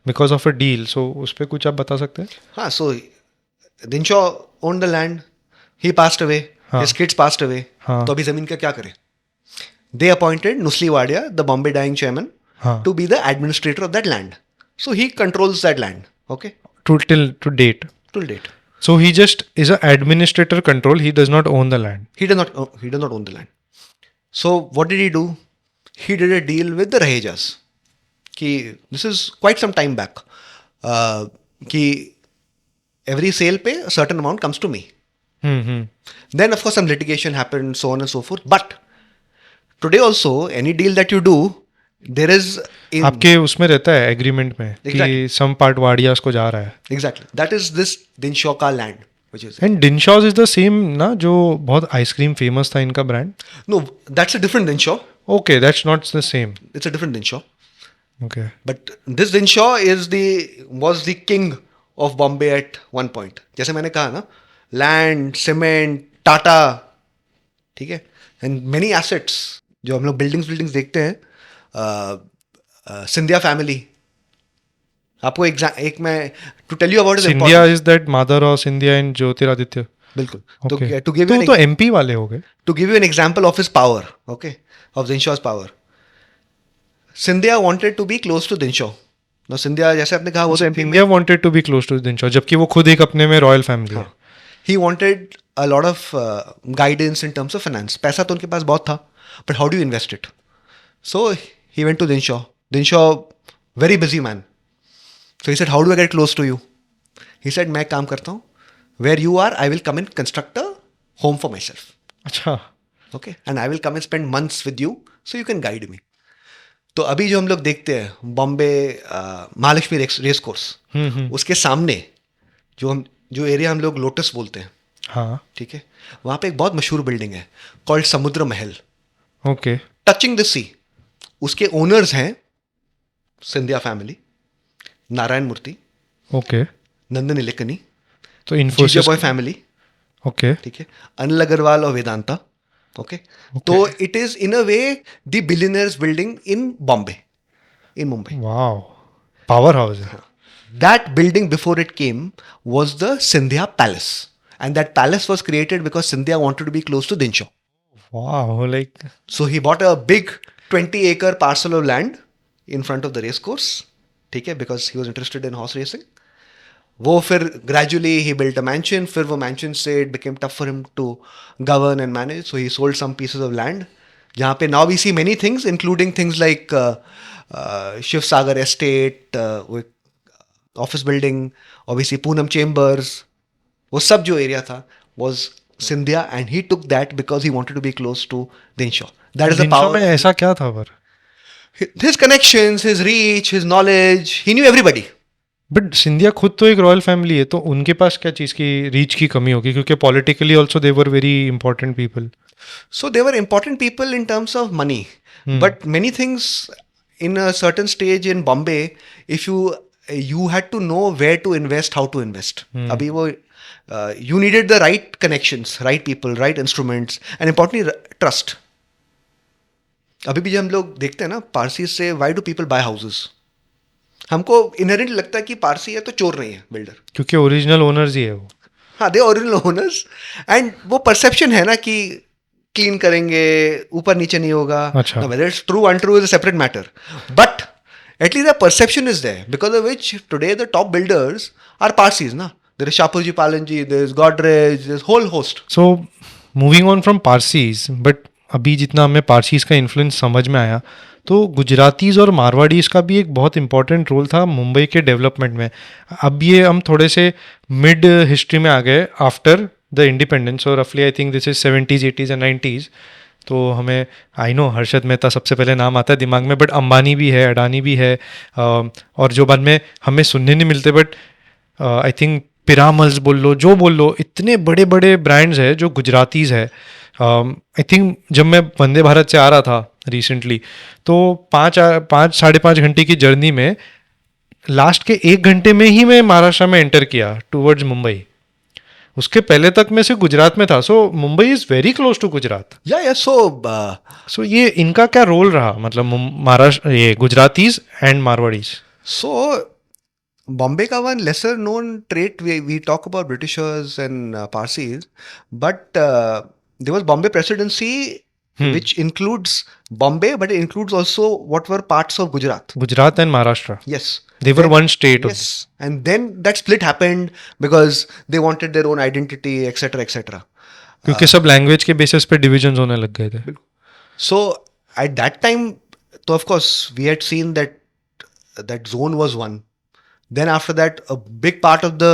बिकॉज ऑफ अ डील. सो उस पर कुछ आप बता सकते हैं? हाँ, so Dinshaw owned the land. He passed away. हाँ. His kids passed away. हाँ. तो अभी जमीन का क्या करें? They appointed Nusli Wadia, the Bombay dying chairman, हाँ. to be the administrator of that land. So he controls that land. Okay, To date. till date. So he just is an administrator control. He does not own the land. He does not own the land. So what did he do? He did a deal with the Rahejas. This is quite some time back. Ki every sale pay a certain amount comes to me. Then of course some litigation happened, so on and so forth. But today also any deal that you do, there is आपके उसमें रहता है agreement में कि Exactly. Some part वाडियास को जा रहा है. exactly that is this Dinshaw ka land, which is and Dinshaw's is the same ना, जो बहुत आइसक्रीम फेमस था इनका brand. no, that's a different Dinshaw. Okay, that's not the same. It's a different Dinshaw. Okay. But this Dinshaw was the king of Bombay at one point. जैसे मैंने कहा ना, land, cement, Tata, ठीक है, and many assets. जो हम लोग buildings देखते हैं, सिंधिया फैमिली. आपको एक मैं to tell you about Scindia is that mother of Scindia and Jyotiraditya. बिल्कुल. Okay. टू गिव तो एमपी वाले हो गए. to give you an example of his power, okay, of Dinshaw's power. Scindia wanted to be close to Dinshaw. Now Scindia, जैसे आपने कहा, वो तो MP में, India wanted to be close to Dinshaw, जबकि वो खुद एक अपने में रॉयल फैमिली है. he wanted a lot of guidance in terms of finance. पैसा तो उनके पास बहुत था, but how do you invest it? So he went to Dinshaw. Dinshaw, very busy man. So he said, how do I get close to you? He said, मैं काम करता हूँ. Where you are, I will come and construct a home for myself. अच्छा. Okay, and I will come and spend months with you, so you can guide me. तो अभी जो हम लोग देखते हैं बॉम्बे महालक्ष्मी रेस कोर्स, उसके सामने जो एरिया हम लोग लोटस बोलते हैं, हाँ. ठीक है, वहाँ पे एक बहुत मशहूर बिल्डिंग है कॉल्ड समुद्र महल, ओके. टचिंग द सी. उसके ओनर्स हैं सिंधिया फैमिली, नारायण मूर्ति, ओके. नंदन इलेकनी, तो जीजा इन्फोसिस. Boy family, okay. ठीक है, अनिल अग्रवाल और वेदांता. ओके, तो it is in a way the billionaires building in Bombay. in Mumbai. Wow, power house है. That building before it came was the Scindia Palace. And that palace was created because Scindia wanted to be close to Dinshaw. Wow, like So he bought a big 20-acre parcel of land in front of the race course, ठीक है, because he was interested in horse racing. वो फिर gradually he built a mansion. फिर वो mansion से it became tough for him to govern and manage. So he sold some pieces of land. जहाँ पे now we see many things, including things like Shiv Sagar Estate, office building, obviously Poonam Chambers. वो सब जो area था was Scindia, and he took that because he wanted to be close to Dinshaw. That is the Dinshaw power. में ऐसा क्या था पर? His connections, his reach, his knowledge. He knew everybody. But Scindia खुद तो एक रॉयल फैमिली है, तो उनके पास क्या चीज़ की रीच की कमी होगी, क्योंकि politically also they were very important people. So they were important people in terms of money. But many things in a certain stage in Bombay, if you had to know where to invest, how to invest. अभी वो you needed the right connections, right people, right instruments, and importantly trust. अभी भी जब हम लोग देखते हैं ना पारसी से, why do people buy houses? हमको इनहेरेंट लगता है कि पारसी है तो चोर नहीं है बिल्डर. क्योंकि ओरिजिनल ओनर्स ही है वो. हाँ, दे ओरिजिनल ओनर्स. एंड वो परसेप्शन है ना कि क्लीन करेंगे, ऊपर नीचे नहीं होगा. अच्छा. Whether it's true untrue is a separate matter, but at least the perception is there, because of which today the top builders are Parsis ना. There is Shapoorji Pallonji, there is Godrej, there is whole host. So moving on from Parsis, but अभी जितना हमें Parsis का influence समझ में आया, तो गुजरातीज़ और मारवाड़ीज़ का भी एक बहुत इंपॉर्टेंट रोल था मुंबई के डेवलपमेंट में. अब ये हम थोड़े से मिड हिस्ट्री में आ गए आफ्टर द इंडिपेंडेंस, और रफली I think this is 70s 80s and 90s. तो हमें आई नो हर्षद मेहता सबसे पहले नाम आता है दिमाग में, बट अंबानी भी है, अडानी भी है, और जो बाद में हमें सुनने नहीं मिलते, बट आई थिंक पिरामल्स बोल लो, जो बोल लो, इतने बड़े बड़े ब्रांड्स हैं जो गुजरातीज़ है. आई थिंक जब मैं वंदे भारत से आ रहा था रिसेंटली, तो 5-5.5 घंटे की जर्नी में लास्ट के 1 घंटे में ही मैं महाराष्ट्र में एंटर किया टूवर्ड्स मुंबई. उसके पहले तक मैं सिर्फ गुजरात में था. So Mumbai is very close to Gujarat. या सो ये इनका क्या रोल रहा, मतलब महाराष्ट्र, ये Gujaratis and Marwaris? So, Bombay का one lesser known trait, we talk about Britishers and Parsis, but there was Bombay Presidency, which includes Bombay, but it includes also what were parts of Gujarat. Gujarat and Maharashtra, Yes. they were one state. Yes. And then that split happened because they wanted their own identity, etc., etc. क्योंकि सब language के basis पे division होने लग गए थे. So at that time, so of course, we had seen that that zone was one. Then after that, a big part of the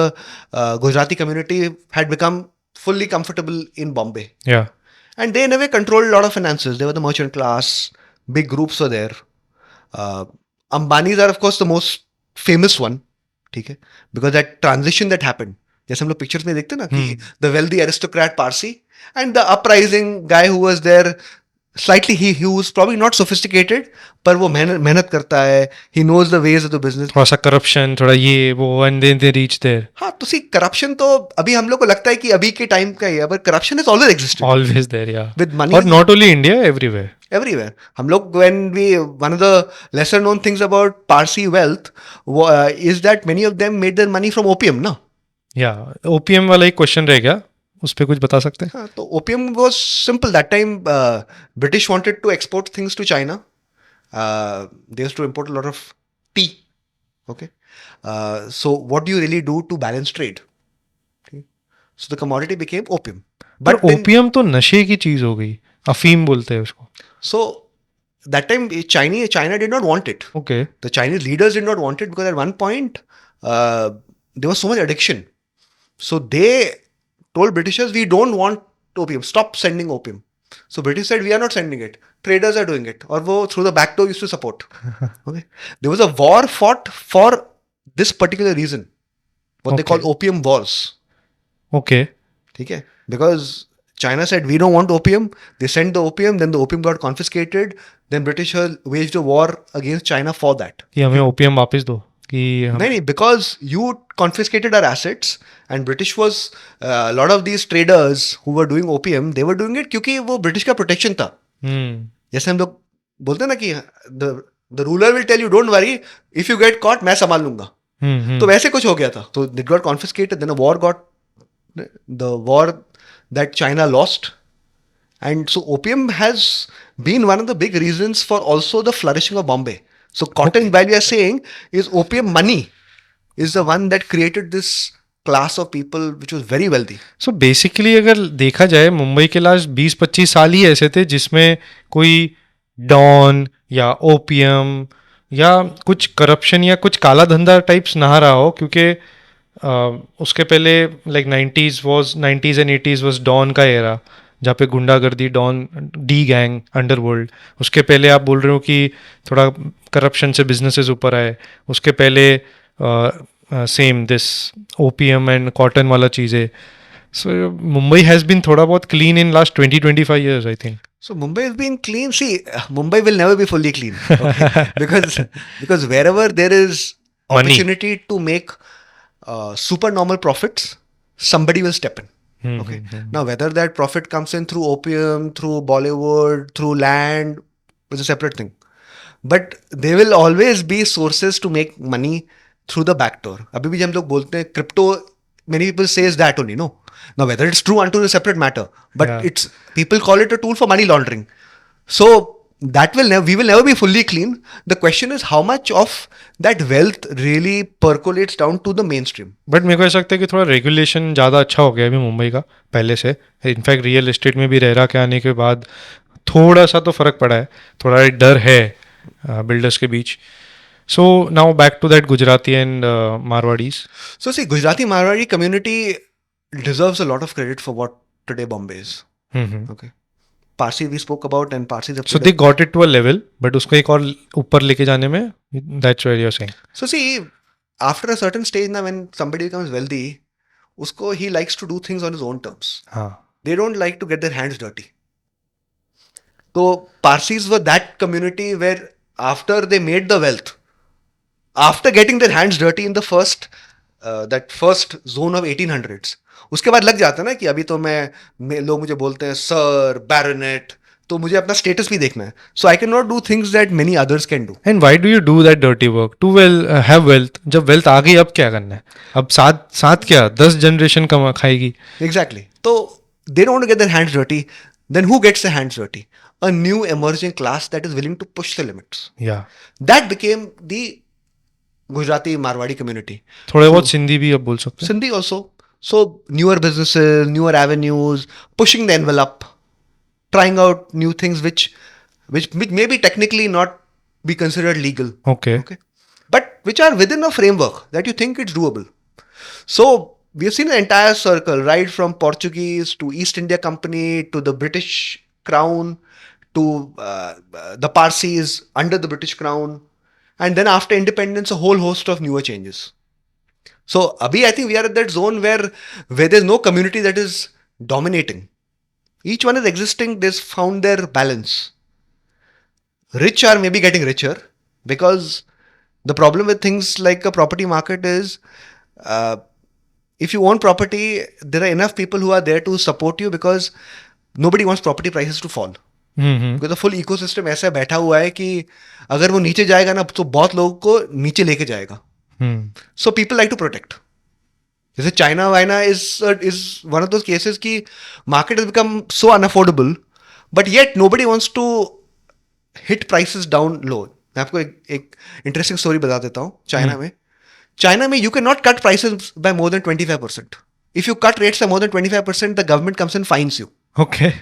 Gujarati community had become fully comfortable in Bombay. Yeah. And they in a way controlled a lot of finances. They were the merchant class. Big groups were there. Ambanis are of course the most famous one. ठीक है? Because that transition that happened. जैसे हम लोग pictures में देखते हैं ना कि the wealthy aristocrat Parsi and the uprising guy who was there, slightly he was probably not sophisticated, पर वो मेहनत करता है. He knows the ways of the business. थोड़ा सा करप्शन, थोड़ा ये वो, and then they reach there. हाँ, तो सी करप्शन तो अभी हम लोग को लगता है कि अभी के टाइम का ही है, but corruption has always existed. Always there, yeah. With money. और not only India, everywhere. Everywhere. हम लोग one of the lesser known things about Parsi wealth is that many of them made their money from opium, ना? Yeah. OPM वाला एक question रह गया, उस पर कुछ बता सकते हैं? हाँ, तो opium was simple. That time British wanted to export things to China. They used to import a lot of tea. Okay. So what do you really do to balance trade? Okay. So the commodity became opium. पर OPM तो नशे की चीज हो गई, अफीम बोलते हैं उसको. So that time China did not want it. Okay. The Chinese leaders did not want it because at one point there was so much addiction. So they told Britishers, we don't want opium. Stop sending opium. So British said, we are not sending it. Traders are doing it. Or wo through the back door used to support. Okay. There was a war fought for this particular reason. What they call opium wars. Okay. Okay. Because China said, we don't want opium. They sent the opium. Then the opium got confiscated. Then Britishers waged a war against China for that. कि हमें OPM वापस दो. नहीं, because you confiscated our assets and British was a lot of these traders who were doing opium, they were doing it क्योंकि वो British का protection था. जैसे हम लोग बोलते हैं ना कि the ruler will tell you don't worry, if you get caught मैं संभाल लूंगा. तो वैसे कुछ हो गया था. तो it got confiscated, then a war got, the war that China lost. And so opium has been one of the big reasons for also the flourishing of Bombay. So cotton, while we are saying, is opium money is the one that created this class of people which was very wealthy. So basically अगर देखा जाए मुंबई के last 20-25 साल ही ऐसे थे जिसमें कोई don या ओपियम या कुछ करप्शन या कुछ काला धंधा टाइप्स नहा रहा हो, क्योंकि उसके पहले like 90s and 80s was don का एरा जहाँ पे गुंडागर्दी, डॉन, डी गैंग, अंडरवर्ल्ड. उसके पहले आप बोल रहे हो कि थोड़ा करप्शन से बिजनेसेस ऊपर आए. उसके पहले same this opium and cotton वाला चीज़ें. सो मुंबई हैज़ बीन थोड़ा बहुत clean in last 20-25 years, I think. So Mumbai has been clean. See, Mumbai will never be fully clean, okay? because wherever there is Money. opportunity to make super normal profits, somebody will step in. Okay. Now, whether that profit comes in through opium, through Bollywood, through land, is a separate thing. But there will always be sources to make money through the back door. अभी भी जब हम लोग बोलते हैं crypto, many people says that only, no. Now, whether it's true unto a separate matter, but Yeah. it's people call it a tool for money laundering. So that we will never be fully clean. The question is how much of that wealth really percolates down to the mainstream. But मेरे को ऐसा लगता है कि थोड़ा regulation ज़्यादा अच्छा हो गया अभी मुंबई का पहले से. इनफैक्ट रियल एस्टेट में भी रेरा के आने के बाद थोड़ा सा तो फ़र्क पड़ा है, थोड़ा एक डर है बिल्डर्स के बीच. So now back to that Gujarati and Marwaris. So see, Gujarati Marwari community deserves a lot of credit for what today Bombay is. Okay. Parsi we spoke about, and Parsi so they got it to a level, but उसको एक और ऊपर लेके जाने में that's where you are saying. So see, after a certain stage now, when somebody becomes wealthy, usko he likes to do things on his own terms. हाँ. They don't like to get their hands dirty. So Parsis were that community where after they made the wealth, after getting their hands dirty in the that first zone of 1800s, उसके बाद लग जाता है ना कि अभी तो मैं लोग मुझे बोलते हैं सर, बैरोनेट, तो मुझे अपना स्टेटस भी देखना है. So I can not do things that many others can do. And why do you do that dirty work to have wealth? जब वेल्थ आ गई अब क्या करना है? अब साथ क्या 10 जनरेशन कमा खाएगी. Exactly. So they don't want to get their hands dirty. Then who gets their hands dirty? A new emerging class that is willing to push the limits. या That became the Gujarati Marwadi community. थोड़े बहुत सिंधी भी अब बोल सकते हैं. Sindhi also. So newer businesses, newer avenues, pushing the envelope, trying out new things which may be technically not be considered legal. Okay. Okay. But which are within a framework that you think it's doable. So we have seen an entire circle, right from Portuguese to East India Company to the British Crown to the Parsis under the British Crown, and then after independence, a whole host of newer changes. So abhi I think we are at that zone where there's no community that is dominating. Each one is existing. They've found their balance. Rich are maybe getting richer because the problem with things like a property market is if you own property, there are enough people who are there to support you because nobody wants property prices to fall. Because the full ecosystem ऐसा बैठा हुआ है कि अगर वो नीचे जाएगा ना तो बहुत लोगों को नीचे लेके जाएगा. So people like to protect. जैसे China is one of those cases कि market has become so unaffordable, but yet nobody wants to hit prices down low. मैं आपको एक interesting story बता देता हूँ. China में you cannot cut prices by more than 25%. If you cut rates by more than 25%, the government comes and fines you. Okay.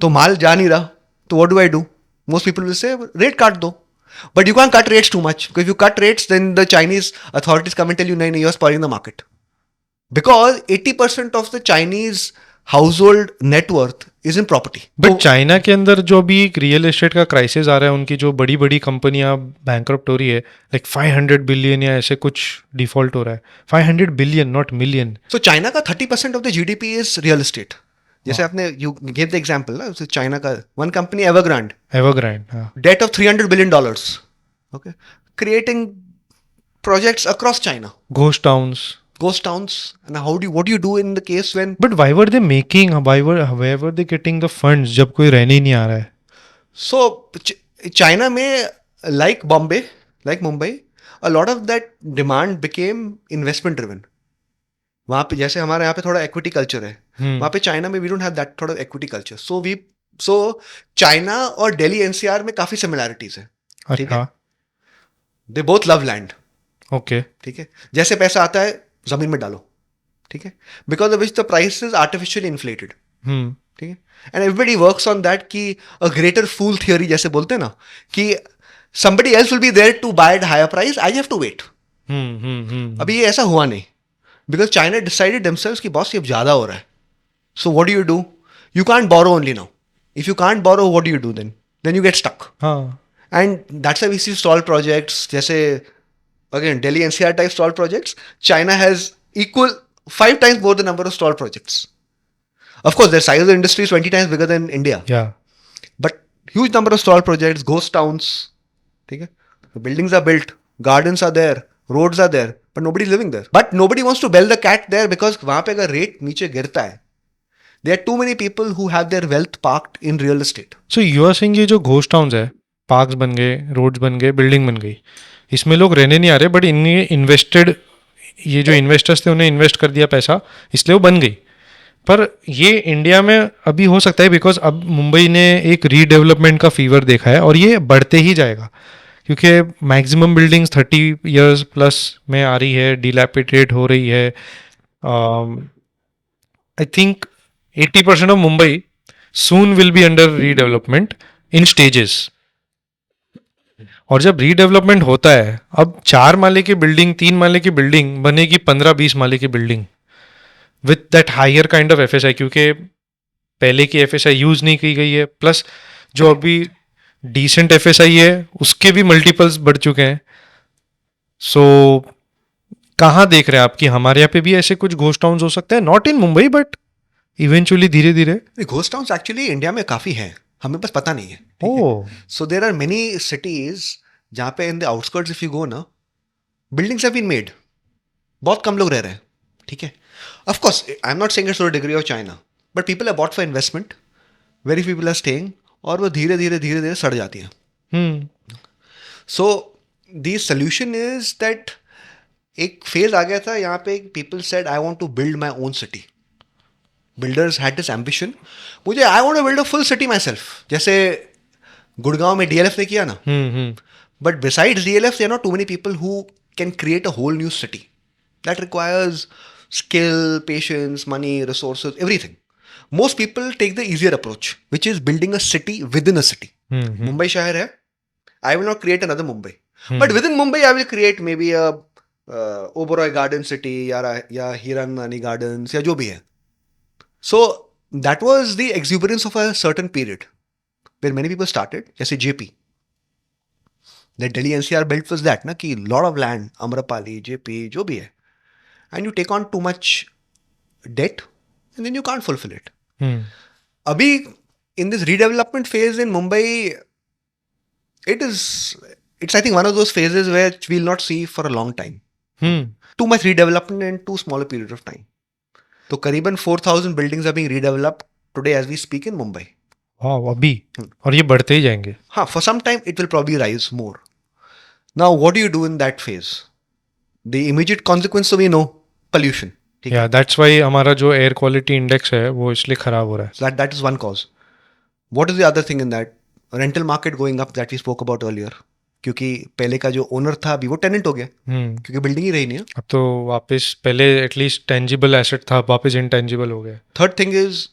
तो माल जा नहीं रहा, तो what do I do? Most people will say rate काट दो. But you can't cut rates too much. Because if you cut rates, then the Chinese authorities come and tell you, no, you're spoiling the market. Because 80% of the Chinese household net worth is in property. But China के अंदर जो भी real estate का crisis आ रहा है, उनकी जो बड़ी बड़ी कंपनियां बैंकरप्ट हो रही है, लाइक 500 बिलियन या ऐसे कुछ डिफॉल्ट हो रहा है. 500 billion, not million. So China का 30% of the GDP is real estate. जैसे आपने you gave the example ना, चाइना का one company Evergrande. एवरग्रांड. हाँ. Debt of $300 billion. Okay. Creating projects across China. Ghost towns. Ghost towns. And what do you do in the case when but why were they making, where were they getting the funds जब कोई रहने ही नहीं आ रहा है? So, China में like Bombay, like Mumbai, a lot of that demand became investment driven. वहाँ पे जैसे हमारे यहाँ पे थोड़ा equity culture है, वहाँ पे चाइना में we don't have that थोड़ा equity culture. So चाइना और दिल्ली एनसीआर में काफी similarities है. ठीक है. अच्छा, They both love land. Okay, ठीक है. जैसे पैसा आता है जमीन में डालो. ठीक है. Because of which the price is artificially inflated. ठीक है. And everybody works on that कि अ ग्रेटर फूल थियोरी जैसे बोलते हैं ना कि somebody else will be there to buy at higher price, I have to wait. अभी ये ऐसा हुआ नहीं बिकॉज चाइना डिसाइडेड themselves कि बॉस ये ज्यादा हो रहा है. So what do? You can't borrow only now. If you can't borrow what do then you get stuck. हाँ, and that's why we see stalled projects जैसे अगेन Delhi NCR type stalled projects. China has equal 5 times more the number of stall projects. Of course, their size of the industry is 20 times bigger than India. या But huge number of stall projects, ghost towns. ठीक है? The buildings are built, gardens are there, roads are there, but nobody is living there. But nobody wants to bell the cat there because वहाँ पे अगर rate नीचे गिरता है, there are too many people who have their wealth parked in real estate. So you are saying ये जो ghost towns है, parks बन गए, रोड्स बन गए, बिल्डिंग बन गई, इसमें लोग रहने नहीं आ रहे, बट इनने इन्वेस्टेड, ये जो इन्वेस्टर्स थे उन्हें इन्वेस्ट कर दिया पैसा, इसलिए वो बन गई. पर ये इंडिया में अभी हो सकता है बिकॉज अब मुंबई ने एक रीडेवलपमेंट का फीवर देखा है और ये बढ़ते ही जाएगा क्योंकि मैक्सिमम बिल्डिंग्स 30 इयर्स प्लस में आ रही है, डिलैपिडेट हो रही है. I think 80% of Mumbai soon will be under redevelopment in stages. और जब रीडेवलपमेंट होता है, अब 4 माले की बिल्डिंग, 3 माले की बिल्डिंग बनेगी 15-20 माले की building with that higher kind of FSI, क्योंकि पहले की एफएसआई यूज नहीं की गई है, प्लस जो अभी डिसेंट एफएसआई है उसके भी मल्टीपल्स बढ़ चुके हैं. सो कहाँ देख रहे हैं आप कि हमारे यहाँ पे भी ऐसे कुछ घोस्ट टाउन्स हो सकते हैं, not in Mumbai but eventually धीरे धीरे. घोस्ट टाउन्स एक्चुअली इंडिया में काफी हैं, हमें बस पता नहीं है. ओह, So there are many cities जहाँ पे in the outskirts if you go ना, buildings have been made. बहुत कम लोग रह रहे हैं. ठीक है. Of course, I'm not saying it's to a degree of China, but people are bought for investment. Very few people are staying, और वो धीरे धीरे सड़ जाती हैं. So the solution is that एक फेज आ गया था यहाँ पे, people said I want to build my own city. Builders had this ambition. मुझे I want to build a full city myself. जैसे गुड़गांव में DLF ने किया ना. But besides DLF, there are not too many people who can create a whole new city. That requires skill, patience, money, resources, everything. Most people take the easier approach, which is building a city within a city. Mumbai शहर है, I will not create another Mumbai. But within Mumbai, I will create maybe a Oberoi Garden City या Hiranmani Gardens या जो भी है. So that was the exuberance of a certain period where many people started. जैसे JP. That Delhi NCR built was that ना कि lot of land, Amrapali, JP, जो भी है. And you take on too much debt and then you can't fulfill it. Abhi in this redevelopment phase in Mumbai, it's I think one of those phases where we'll not see for a long time. Too much redevelopment in too small a period of time. So करीबन 4,000 buildings are being redeveloped today as we speak in Mumbai. वाह, अभी और ये बढ़ते ही जाएंगे. हाँ, for some time it will probably rise more. Now what do you do in that phase? The immediate consequence we know, pollution. या that's why हमारा जो एयर क्वालिटी इंडेक्स है वो इसलिए खराब हो रहा है. So that is one cause. What is the other thing in that? Rental market going up that we spoke about earlier. क्योंकि पहले का जो ओनर था अभी वो टेनेंट हो गया क्योंकि बिल्डिंग ही रही नहीं है. अब तो वापस पहले एटलीस्ट टेंजिबल एसेट था, वापस इनटेंजिबल हो गया. Third thing is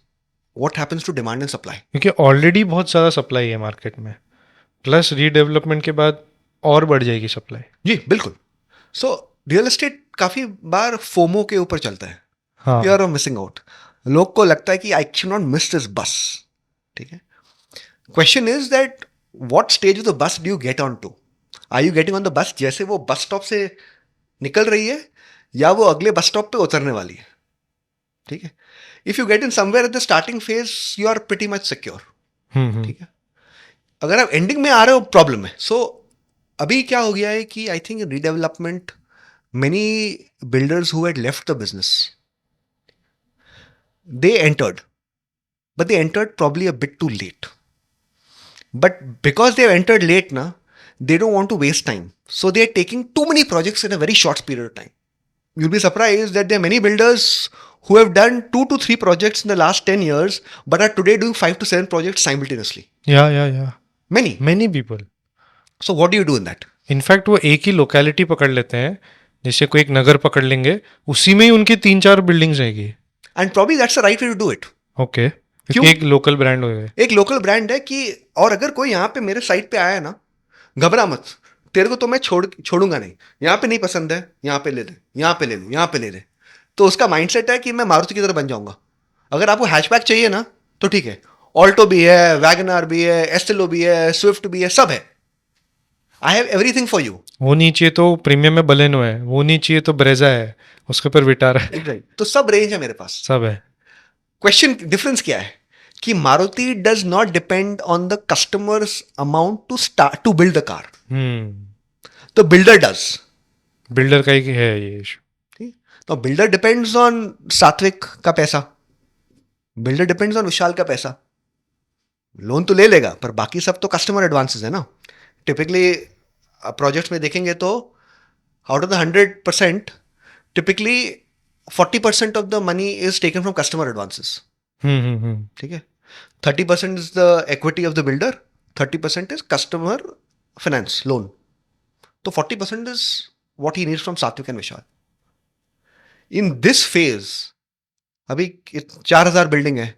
what happens to demand and supply. क्योंकि ऑलरेडी बहुत ज़्यादा सप्लाई है मार्केट में, प्लस रीडेवलपमेंट के बाद और बढ़ जाएगी सप्लाई. जी बिल्कुल. सो रियल एस्टेट काफी बार फोमो के ऊपर चलता है. हाँ, यू आर मिसिंग आउट. लोग को लगता है कि I can not miss this bus. ठीक है. Question is that what stage of the bus do you get on to. Are you getting on the bus जैसे वो बस स्टॉप से निकल रही है या वो अगले बस स्टॉप पे उतरने वाली है. ठीक है. If you get in somewhere at the starting phase you are pretty much secure. ठीक है. अगर आप एंडिंग में आ रहे हो प्रॉब्लम है. सो अभी क्या हो गया है कि I think redevelopment many builders who had left the business, they entered, but they entered probably a bit too late. But because they have entered late na, they don't want to waste time. So they are taking too many projects in a very short period of time. You'll be surprised that there are many builders who have done 2 to 3 projects in the last 10 years, but are today doing 5 to 7 projects simultaneously. या Many. Many people. So what do you do in that? In fact वो एक ही locality पकड़ लेते हैं, जैसे कोई एक नगर पकड़ लेंगे, उसी में ही उनकी 3-4 बिल्डिंग्स रहेगी. And probably that's the right way to do it. Okay, क्यों? एक लोकल ब्रांड हो गए. एक लोकल ब्रांड है कि, और अगर कोई यहाँ पे मेरे साइट पे आया ना, घबरा मत, तेरे को तो मैं छोड़ूंगा नहीं. यहाँ पे नहीं पसंद है, यहाँ पे ले ले, यहाँ पे ले ले, यहाँ पे ले ले. तो उसका माइंडसेट है कि मैं मारुति की तरह बन जाऊंगा. अगर आपको हैचबैक चाहिए ना तो ठीक है, ऑल्टो भी है, वैगनआर भी है, एस्टेलो भी है, स्विफ्ट भी है, सब है. I have everything for you. वो नहीं चाहिए तो प्रीमियम में बलेनो है, वो नहीं चाहिए तो ब्रेजा है, उसके ऊपर विटारा है, तो सब रेंज है मेरे पास. सब है. क्वेश्चन डिफरेंस क्या है कि Maruti does not depend on the customers amount to build the car. तो बिल्डर डज. बिल्डर का ही है ये इशू. तो बिल्डर डिपेंड्स ऑन सात्विक का पैसा, बिल्डर डिपेंड्स ऑन विशाल का पैसा. लोन तो ले लेगा, पर बाकी सब तो कस्टमर एडवांसेस है ना. टिपिकली प्रोजेक्ट्स में देखेंगे तो out of the 100%, typically 40% of the money is taken from customer advances. ठीक है. 30% is the equity of the builder, 30% is customer finance loan. तो 40% is what he needs from Satvik and Vishal. In this phase अभी 4,000 building है.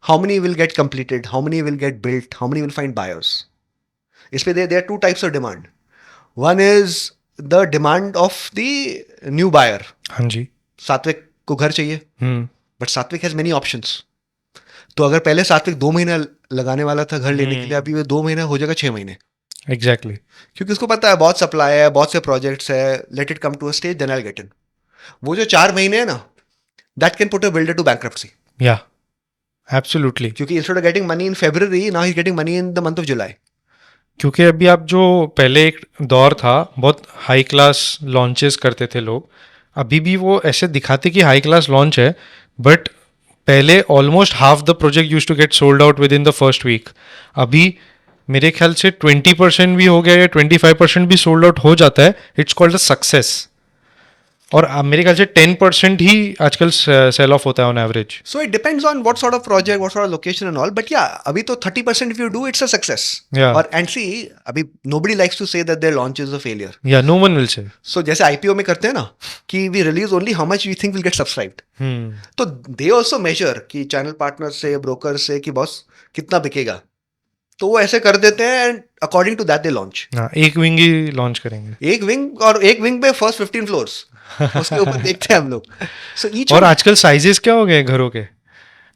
How many will get completed, how many will get built, how many will find buyers. इसमें there are 2 types of demand. One is the demand of the new buyer. हाँ जी. सात्विक को घर चाहिए, but सात्विक हैज मेनी ऑप्शंस. तो अगर पहले सात्विक 2 महीना लगाने वाला था घर लेने के लिए, अभी वो 2 महीना हो जाएगा 6 महीने. एग्जैक्टली. क्योंकि उसको पता है बहुत सप्लाई है, बहुत से प्रोजेक्ट्स है, let it come to a stage then I will get in. वो जो 4 महीने है ना, that can put a builder to bankruptcy. या एब्सोल्युटली. क्योंकि instead of getting money in February, now he is getting money in the month of July. क्योंकि अभी आप जो पहले एक दौर था, बहुत हाई क्लास लॉन्चेस करते थे लोग, अभी भी वो ऐसे दिखाते कि हाई क्लास लॉन्च है, बट पहले almost half the project use to get sold out within the first week. अभी मेरे ख्याल से 20% भी हो गया या 25% भी सोल्ड आउट हो जाता है. It's called a success. और मेरे ख्याल से 10% ही आजकल सेल ऑफ होता है on average. So it depends on what sort of project, what sort of location and all. But yeah, अभी तो 30% if you do, it's a success. Yeah. और and see, अभी nobody likes to say that their launch is a failure. या no one will say. So जैसे IPO में करते हैं ना कि we release only how much we think will get subscribed. तो they also measure कि channel partners से, brokers से कि बॉस कितना बिकेगा. तो वो ऐसे कर देते हैं and according to that they launch. हाँ, एक विंग ही लॉन्च करेंगे. एक विंग, और एक विंग पे फर्स्ट 15 फ्लोर्स, उसके ऊपर देखते हैं हम लोग. So each. और आजकल साइजेस क्या हो गए घरों के.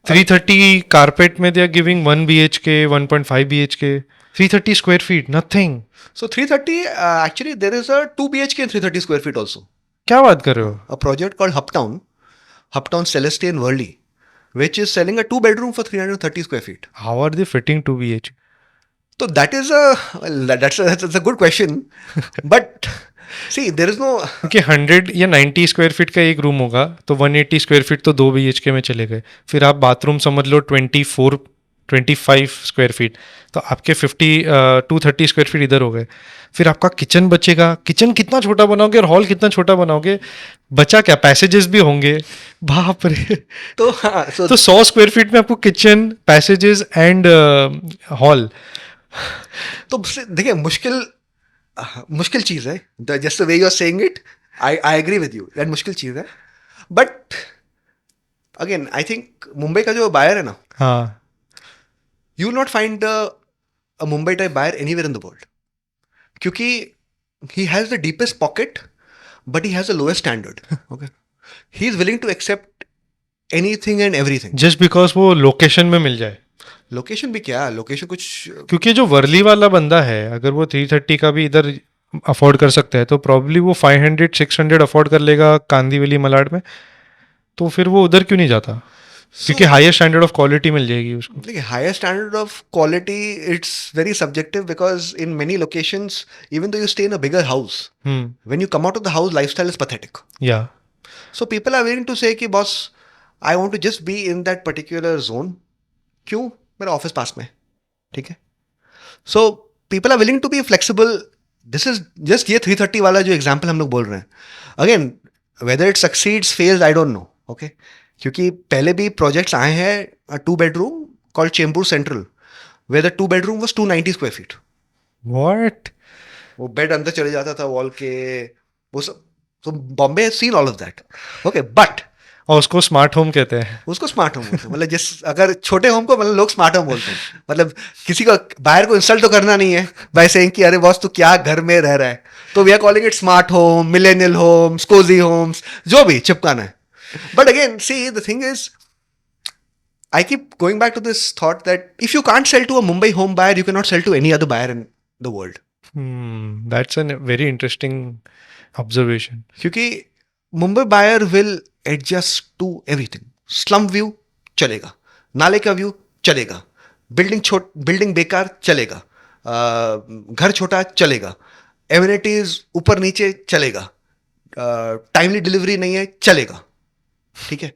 330 कारपेट में they are giving 1 BHK, 1.5 BHK, 330 square feet, nothing. So 330, actually there is a 2 BHK and 330 square feet also. क्या बात कर रहे हो. A project called Uptown Celeste in Worli, which is selling a 2-bedroom for 330 square feet. How are they fitting 2 BHK? So that is that's a good question. But see, there is no. क्योंकि 100 या 90 square feet का एक room होगा तो 180 square feet तो 2 BHK में चले गए. फिर आप बाथरूम समझ लो 25 स्क्वायर फीट, तो आपके 230 स्क्वायर फीट इधर हो गए. फिर आपका किचन बचेगा. किचन कितना छोटा बनाओगे और हॉल कितना छोटा बनाओगे, बचा क्या. पैसेजेस भी होंगे, बाप रे. तो हाँ, तो 100 स्क्वायर फीट में आपको किचन, पैसेजेस एंड हॉल. तो देखिए मुश्किल चीज है. Just the way you are saying it, I agree with you, that मुश्किल चीज है. But again I think Mumbai का जो बायर है ना, हाँ, you will not find a Mumbai type buyer anywhere in the world. क्योंकि he has the deepest pocket, but he has the lowest standard. Okay, he is willing to accept anything and everything. Just because वो location में मिल जाए. Location भी क्या, location कुछ. क्योंकि जो वर्ली वाला बंदा है, अगर वो 330 का भी इधर अफोर्ड कर सकता है तो प्रॉब्ली वो 500-600 अफोर्ड कर लेगा कांदीवली मलाड में. तो फिर वो उधर क्यों नहीं जाता. क्योंकि हायर स्टैंडर्ड ऑफ क्वालिटी मिल जाएगी उसको. देखिए higher standard of quality it's very subjective, because in many locations even though you stay in a bigger house, when you come out of the house lifestyle is pathetic. या so people are willing to say कि boss I want to just be in that particular zone. क्यों, मेरा office पास में, ठीक है. So people are willing to be flexible this is just ये 330 वाला जो एग्जाम्पल हम लोग बोल रहे हैं, again whether it succeeds fails I don't know, okay, क्योंकि पहले भी प्रोजेक्ट्स आए हैं 2 bedroom called Chembur central, where the 2 bedroom was 290 square feet. What? वो बेड अंदर चले जाता था वॉल के, वो सब. तो Bombay has seen all of that, okay, but और उसको स्मार्ट होम कहते हैं. उसको स्मार्ट होम बोलते हैं. मतलब जिस अगर छोटे होम को मतलब लोग स्मार्ट होम बोलते हैं, मतलब किसी को बाहर को इंसल्ट तो करना नहीं है बाय सेइंग कि अरे बॉस तू क्या घर में रह रहा है, तो we are calling it smart home, millennial homes, cosy homes, जो भी चिपकाना है. But again see the thing is, I keep going back to this thought that if you can't sell to a Mumbai home buyer, you cannot sell to any other buyer in the world. That's a very interesting observation. क्योंकि Mumbai buyer will adjust to everything. Slum view चलेगा, नाले का view चलेगा, building बेकार चलेगा, घर छोटा चलेगा, एमिनिटीज ऊपर नीचे चलेगा, टाइमली डिलीवरी नहीं है चलेगा, ठीक है.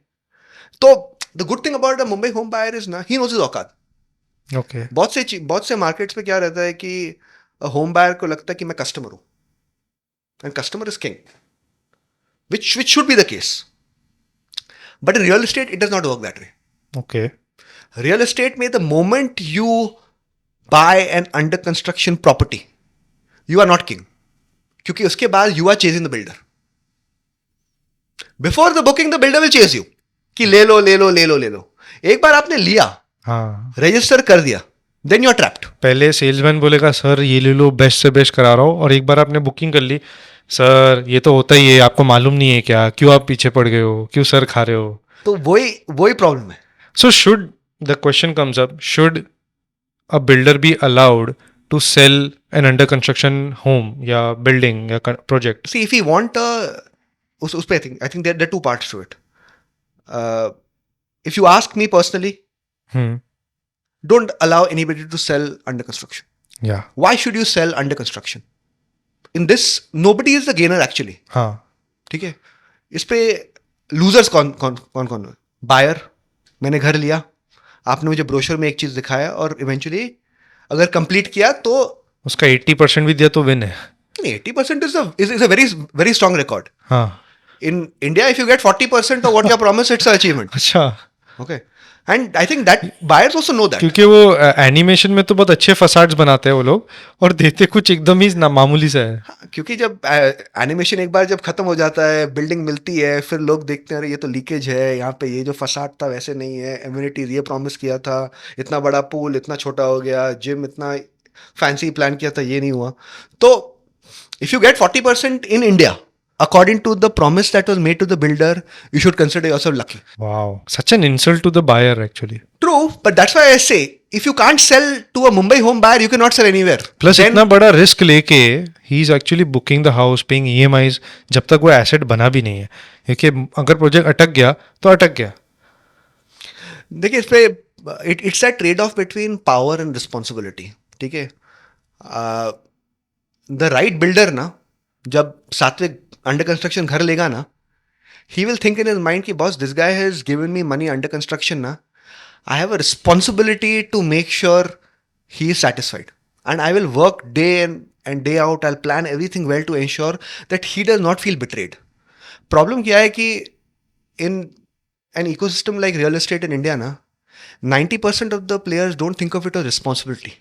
तो the good thing about the Mumbai home buyer is ना, ही नोज हिज औकात. Okay. बहुत से मार्केट्स में क्या रहता है कि होम बायर को लगता है कि मैं कस्टमर हूं, and customer is king, which should be the case. But in real estate, it does not work that way. Okay. Real estate में the moment you buy an under construction property, you are not king. क्योंकि उसके बाद you are chasing the builder. Before the booking, the builder will chase you. कि ले लो ले लो ले लो ले लो. एक बार आपने लिया, हाँ, रजिस्टर कर दिया, then you are trapped. पहले सेल्समैन बोलेगा सर ये ले लो, बेस्ट से बेस्ट करा रहा हूँ, और एक बार आपने बुकिंग कर ली, सर ये तो होता ही है, आपको मालूम नहीं है क्या, क्यों आप पीछे पड़ गए हो, क्यों सर खा रहे हो. तो वही प्रॉब्लम है. So the question comes up, should a builder be allowed to sell an under construction home या building या project? See, if you want उस पे I think there are 2 parts to it. If you ask me personally, don't allow anybody to sell under construction. Yeah. Why should you sell under construction? In this, nobody is the gainer actually. हाँ. ठीक है. इस पे losers कौन है? Buyer, मैंने घर लिया, आपने मुझे ब्रोशर में एक चीज दिखाया और इवेंचुअली अगर कंप्लीट किया तो उसका 80% भी दिया तो विन है. 80% is a very strong record. हाँ. In India, if you get 40% of what you promised, it's an achievement. अच्छा. Okay. And I think that buyers also know that. क्योंकि वो एनिमेशन में तो बहुत अच्छे फसाड्स बनाते हैं वो लोग, और देते कुछ एकदम ही मामूली सा है. हाँ, क्योंकि जब एनिमेशन एक बार जब खत्म हो जाता है, बिल्डिंग मिलती है, फिर लोग देखते हैं अरे ये तो लीकेज है, यहाँ पे ये जो फसाड था वैसे नहीं है, एम्यूनिटीज ये प्रॉमिस किया था, इतना बड़ा पूल इतना छोटा हो गया, जिम इतना फैंसी प्लान किया था, ये नहीं हुआ. तो if you gate 40% in India according to the promise that was made to the builder, you should consider yourself lucky. Wow, such an insult to the buyer actually. True, but that's why I say if you can't sell to a Mumbai home buyer, you cannot sell anywhere. Plus इतना बड़ा risk लेके he is actually booking the house, paying EMIs, जब तक वो asset बना भी नहीं है, क्योंकि अगर प्रोजेक्ट अटक गया तो अटक गया. देखिए इस पे it's that trade off between power and responsibility. ठीक है. The right builder ना जब सात्विक अंडर कंस्ट्रक्शन घर लेगा ना, he will think in his mind कि boss this guy has given me money under construction ना, I have a responsibility to make sure he is satisfied, and I will work day and day out. I'll plan everything well to ensure that he does not feel betrayed. Problem क्या है कि in an ecosystem like real estate in India ना, 90% of the players don't think of it as responsibility.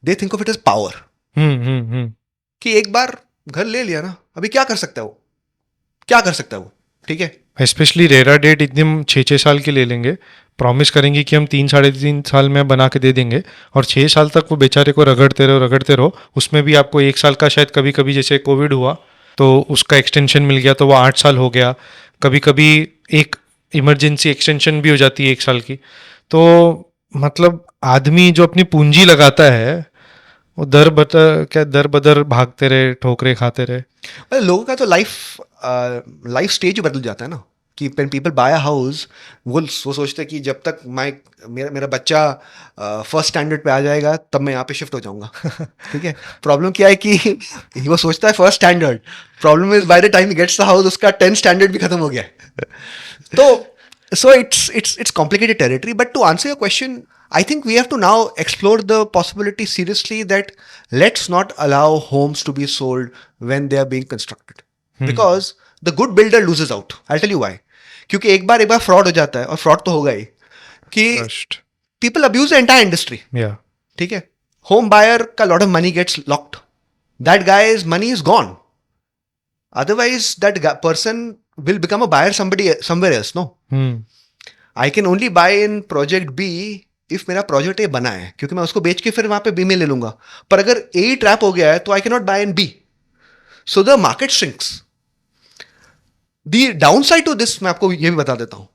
They think of it as power. कि एक बार घर ले लिया ना, अभी क्या कर सकता है वो, क्या कर सकता है वो, ठीक है. स्पेशली रेरा डेट इतने 6-6 साल के ले लेंगे, प्रॉमिस करेंगे कि हम 3-3.5 साल में बना के दे देंगे, और 6 साल तक वो बेचारे को रगड़ते रहो. उसमें भी आपको 1 साल का शायद कभी कभी जैसे कोविड हुआ तो उसका एक्सटेंशन मिल गया तो वो 8 साल हो गया, कभी कभी एक इमरजेंसी एक्सटेंशन भी हो जाती है 1 साल की. तो मतलब आदमी जो अपनी पूंजी लगाता है वो दर बदर भागते रहे, ठोकरे खाते रहे. लोगों का तो लाइफ स्टेज बदल जाता है ना, कि when people buy a house, वो सोचते हैं कि जब तक मेरा बच्चा फर्स्ट स्टैंडर्ड पे आ जाएगा तब मैं यहाँ पे शिफ्ट हो जाऊंगा. ठीक है. प्रॉब्लम क्या है कि वो सोचता है first standard, problem is by the time he gets the house उसका 10th स्टैंडर्ड भी खत्म हो गया है. तो So it's complicated territory. But to answer your question, I think we have to now explore the possibility seriously that let's not allow homes to be sold when they are being constructed, because the good builder loses out. I'll tell you why. क्योंकि एक बार fraud हो जाता है, और fraud तो होगा ही, कि Trust. people abuse the entire industry. Yeah. ठीक है, होम बायर का lot of money gets locked. That guy's money is gone. Otherwise, that person will become a buyer somewhere else. No, Hmm. I can only buy in project B if मेरा project A बना है, क्योंकि मैं उसको बेच के फिर वहां पे B में ले लूंगा. पर अगर A ट्रैप हो गया है तो I cannot buy in B. So the market shrinks. The downside to this मैं आपको ये भी बता देता हूं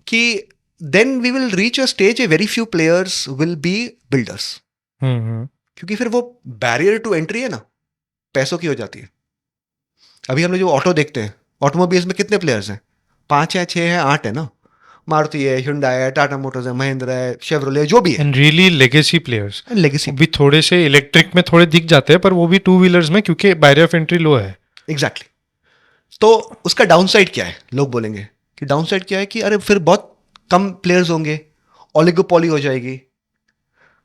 कि then we will reach a stage a very few players will be builders. Hmm. क्योंकि फिर वो बैरियर टू एंट्री है ना, पैसों की हो जाती है. अभी हम लोग जो ऑटो देखते हैं, ऑटोमोबाइल्स में कितने प्लेयर्स हैं? 5 है, 6 है, 8 है ना. मारुति है, hyundai है, टाटा मोटर्स है, महिंद्रा है, शेवरोले, जो भी है. And really legacy players. Legacy. भी थोड़े से इलेक्ट्रिक में थोड़े दिख जाते हैं, पर वो भी टू व्हीलर्स में, क्योंकि बैरियर ऑफ एंट्री लो है. एग्जैक्टली. तो उसका डाउनसाइड क्या है? लोग बोलेंगे कि डाउनसाइड क्या है कि अरे फिर बहुत कम प्लेयर्स होंगे, ओलिगोपोली हो जाएगी,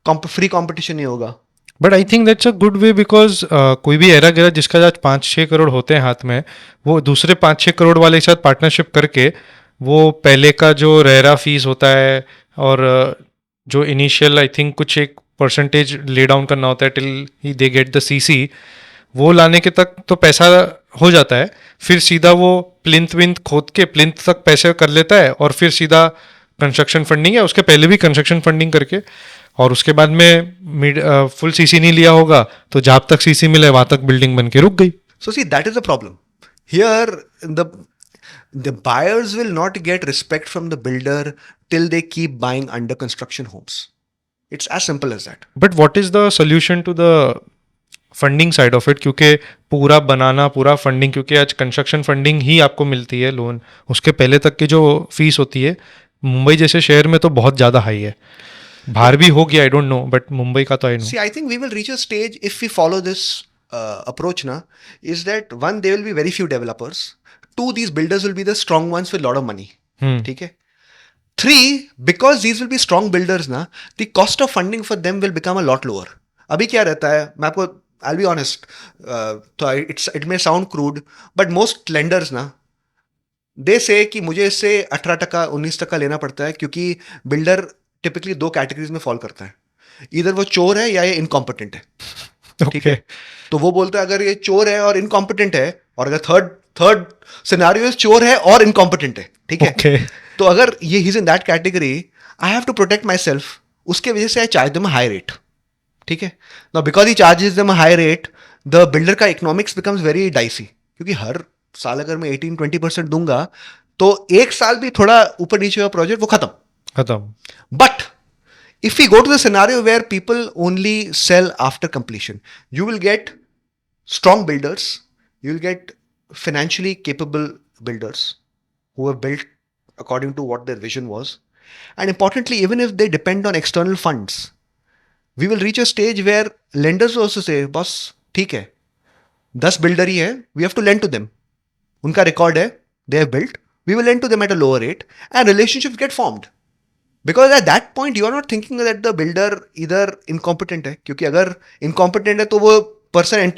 फ्री कंपटीशन नहीं होगा. But I think that's a good way, because कोई भी एरा गिरा जिसका आज 5-6 करोड़ होते हैं हाथ में, वो दूसरे 5-6 करोड़ वाले के साथ पार्टनरशिप करके वो पहले का जो रेरा फीस होता है और जो इनिशियल आई थिंक कुछ एक परसेंटेज ले डाउन करना होता है till they get the CC, वो लाने के तक तो पैसा हो जाता है. फिर सीधा वो प्लिंथ विंथ खोद के प्लिंथ तक पैसे कर लेता है, और फिर सीधा कंस्ट्रक्शन फंडिंग, या उसके पहले भी कंस्ट्रक्शन फंडिंग करके, और उसके बाद में फुल सीसी नहीं लिया होगा तो जहाँ तक सीसी मिले वहां तक बिल्डिंग बन के रुक गई. So see, that is the problem. Here, the buyers will not get respect from the builder till they keep buying under construction homes. It's as simple as that. But what is the solution to the funding side of it, क्योंकि पूरा बनाना पूरा funding, क्योंकि आज construction funding ही आपको मिलती है loan, उसके पहले तक की जो फीस होती है मुंबई जैसे शहर में तो बहुत ज़्यादा हाई है. बाहर भी हो गया, आई डोंट नो, बट मुंबई का तो I know. See, I think we will reach a stage if we follow this approach now, is that one, there will be very few developers. Two, these builders will be the strong ones with a lot of money. ठीक है. Three, because these will be strong builders ना, the cost of funding for them will become a lot lower. अभी क्या रहता है, मैं आपको I'll be honest, तो it may sound crude, but most lenders ना, they say कि मुझे इससे 18% 19% लेना पड़ता है, क्योंकि बिल्डर टिपिकली 2 कैटेगरीज में फॉल करता है. इधर वो चोर है या ये इनकॉम्पिटेंट है. ठीक है. तो वो बोलता है अगर ये चोर है और इनकॉम्पिटेंट है, और अगर थर्ड सिनेरियो चोर है और इनकॉम्पिटेंट है, ठीक है. Okay. तो अगर ये he is in that category, I have to protect myself. उसके वजह से I charge them high rate. ठीक है. Now because he charges them high rate, the builder का इकोनॉमिक्स बिकम्स वेरी डाइसी, क्योंकि हर साल अगर मैं 18-20% दूंगा तो एक साल भी थोड़ा ऊपर नीचे हुआ प्रोजेक्ट वो खत्म. But if we go to the scenario where people only sell after completion, you will get strong builders, you will get financially capable builders who have built according to what their vision was. And importantly, even if they depend on external funds, we will reach a stage where lenders will also say, boss, ठीक है, 10 builder ही है, we have to lend to them. उनका record है, they have built, we will lend to them at a lower rate, and relationships get formed. Because at that point you are not thinking that the builder either incompetent है, क्योंकि अगर incompetent है तो वो person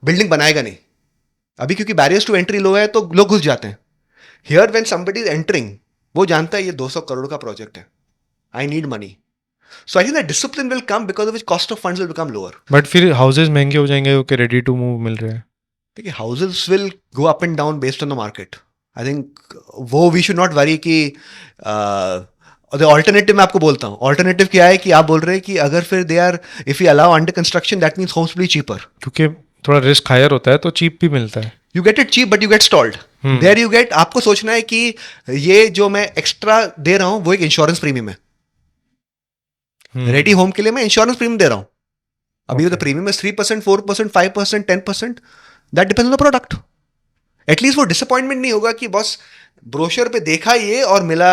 building बनाएगा नहीं. अभी क्योंकि बैरियर्स टू एंट्री लो है तो लोग घुस जाते हैं. Here when somebody is entering, वो जानता है ये 200 करोड़ का प्रोजेक्ट है, I need money. So I think that discipline will come, because of which cost of funds will become lower. But फिर हाउसेज महंगे हो जाएंगे क्योंकि रेडी टू मूव मिल रहे हैं. देखिए, houses will go up and down based on the market. I think वो we should not worry कि और ऑल्टरनेटिव मैं आपको बोलता हूँ. ऑल्टरनेटिव क्या है कि आप बोल रहे हैं कि अगर फिर they are, if you allow under construction, that means homes will be cheaper. क्योंकि थोड़ा रिस्क हायर होता है तो चीप भी मिलता है. You get it cheap but you get stalled. There you get, आपको सोचना है कि ये जो मैं एक्स्ट्रा दे रहा हूँ वो एक इंश्योरेंस प्रीमियम है. रेडी होम के लिए मैं इंश्योरेंस प्रीमियम दे रहा हूँ. अभी तो premium is 3%, 4%, 5%, 10%. That depends on the product. At least वो डिसअपॉइंटमेंट नहीं होगा कि बॉस ब्रोशर पे देखा ये और मिला,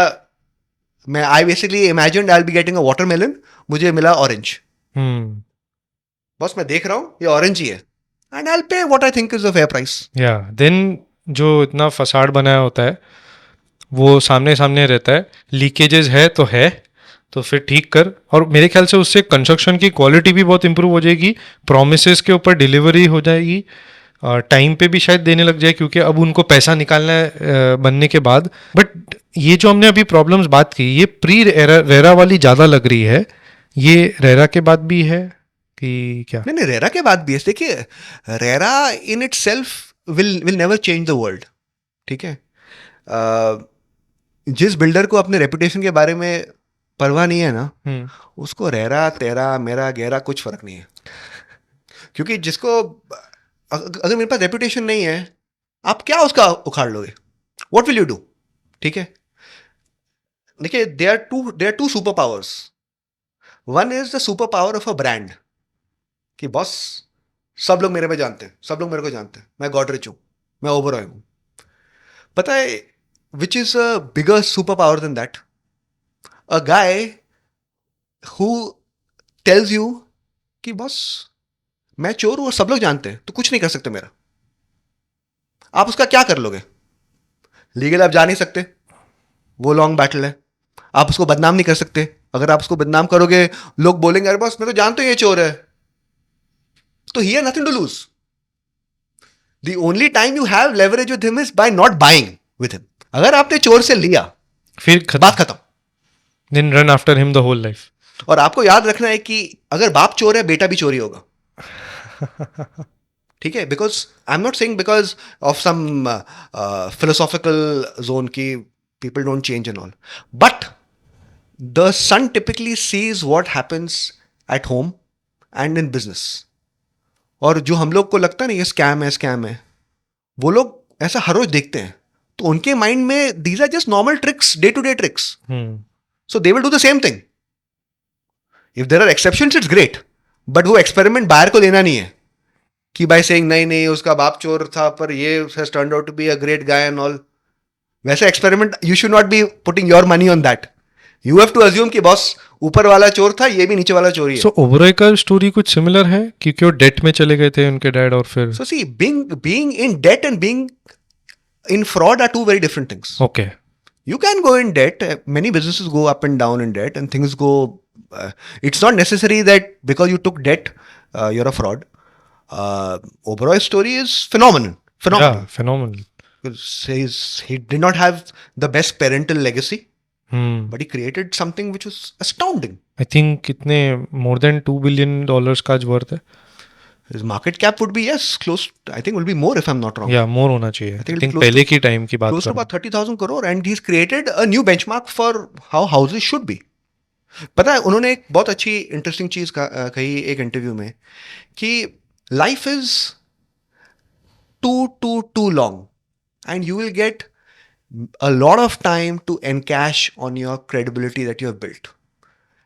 मैं I basically imagined I will be getting a watermelon, मुझे मिला ऑरेंज. बस मैं देख रहा हूँ ये ऑरेंज ही है, and I will pay what I think is a fair price. या देन जो इतना फसाड बनाया होता है वो सामने सामने रहता है, लीकेजेस है तो फिर ठीक कर। और मेरे ख्याल से उससे कंस्ट्रक्शन की क्वालिटी भी बहुत इंप्रूव हो जाएगी, प्रोमिसेस के ऊपर डिलीवरी हो जाएगी, टाइम पे भी शायद देने लग जाए, क्योंकि अब उनको पैसा निकालना है बनने के बाद। बट ये जो हमने अभी प्रॉब्लम्स बात की, ये प्री रेरा वाली ज़्यादा लग रही है, ये रेरा के बाद भी है कि क्या? नहीं नहीं, रेरा के बाद भी है। देखिए, RERA in it self will never change the world, ठीक है। जिस बिल्डर को अपने रेपुटेशन के बारे में परवाह नहीं है ना, उसको रेरा तेरा मेरा गहरा कुछ फर्क नहीं है। क्योंकि जिसको अगर मेरे पास रेपुटेशन नहीं है, आप क्या उसका उखाड़ लोगे? What will you do? ठीक है, देखिए, there two super powers. One is the super power of a brand, कि बॉस सब लोग मेरे पे जानते हैं, सब लोग मेरे को जानते हैं, मैं गॉडरेज हूं, मैं ओबरॉय हूं। पता है which is a bigger super power than that? A guy who tells you कि बॉस मैं चोर हूं और सब लोग जानते हैं, तो कुछ नहीं कर सकते मेरा। आप उसका क्या कर लोगे? लीगल आप जा नहीं सकते, वो लॉन्ग बैटल है। आप उसको बदनाम नहीं कर सकते, अगर आप उसको बदनाम करोगे लोग बोलेंगे अरे बॉस मैं तो जानते ही ये चोर है, तो he has nothing to lose. The only time you have leverage with him is by not buying with him. अगर आपने चोर से लिया, फिर बात खत्म। Then run after him the whole life. और आपको याद रखना है कि अगर बाप चोर है, बेटा भी चोरी होगा, ठीक है। Because I am not saying because of some philosophical zone की people don't change and all, but the son typically sees what happens at home and in business. और जो हम लोग को लगता है ना ये स्कैम है, वो लोग ऐसा हर रोज देखते हैं, तो उनके माइंड में these are just normal tricks, day to day tricks. So they will do the same thing. If there are exceptions it's great, but वो एक्सपेरिमेंट बाहर को लेना नहीं है कि बाय सेइंग नहीं नहीं उसका बाप चोर था पर ये has turned out to be a great guy and all. वैसे experiment you should not be putting your money on that. You have to assume कि बॉस ऊपर वाला चोर था, ये भी नीचे वाला चोरी है। सो ओबरॉय का स्टोरी कुछ सिमिलर है, क्योंकि वो डेट में चले गए थे उनके डैड, और फिर so see being in debt and being in fraud are two very different things. ओके। You can go in debt. Many businesses go up and down in debt, and things go. It's not necessary that because you took debt, you're a fraud. Oberoi story is phenomenal. Phenomenal. Yeah, phenomenal. Because he did not have the best parental legacy, but he created something which was astounding. I think कितने more than $2 billion का आज worth है? His market cap would be close. I think will be more if I'm not wrong. या मोर होना चाहिए। think I think close पहले की time की बात Close to कर। about 30,000 crore, and he's created a new benchmark for how houses should be. पता है उन्होंने एक बहुत अच्छी इंटरेस्टिंग चीज कही एक इंटरव्यू में कि life is too long and you will get a lot of time to encash on your credibility that you have built,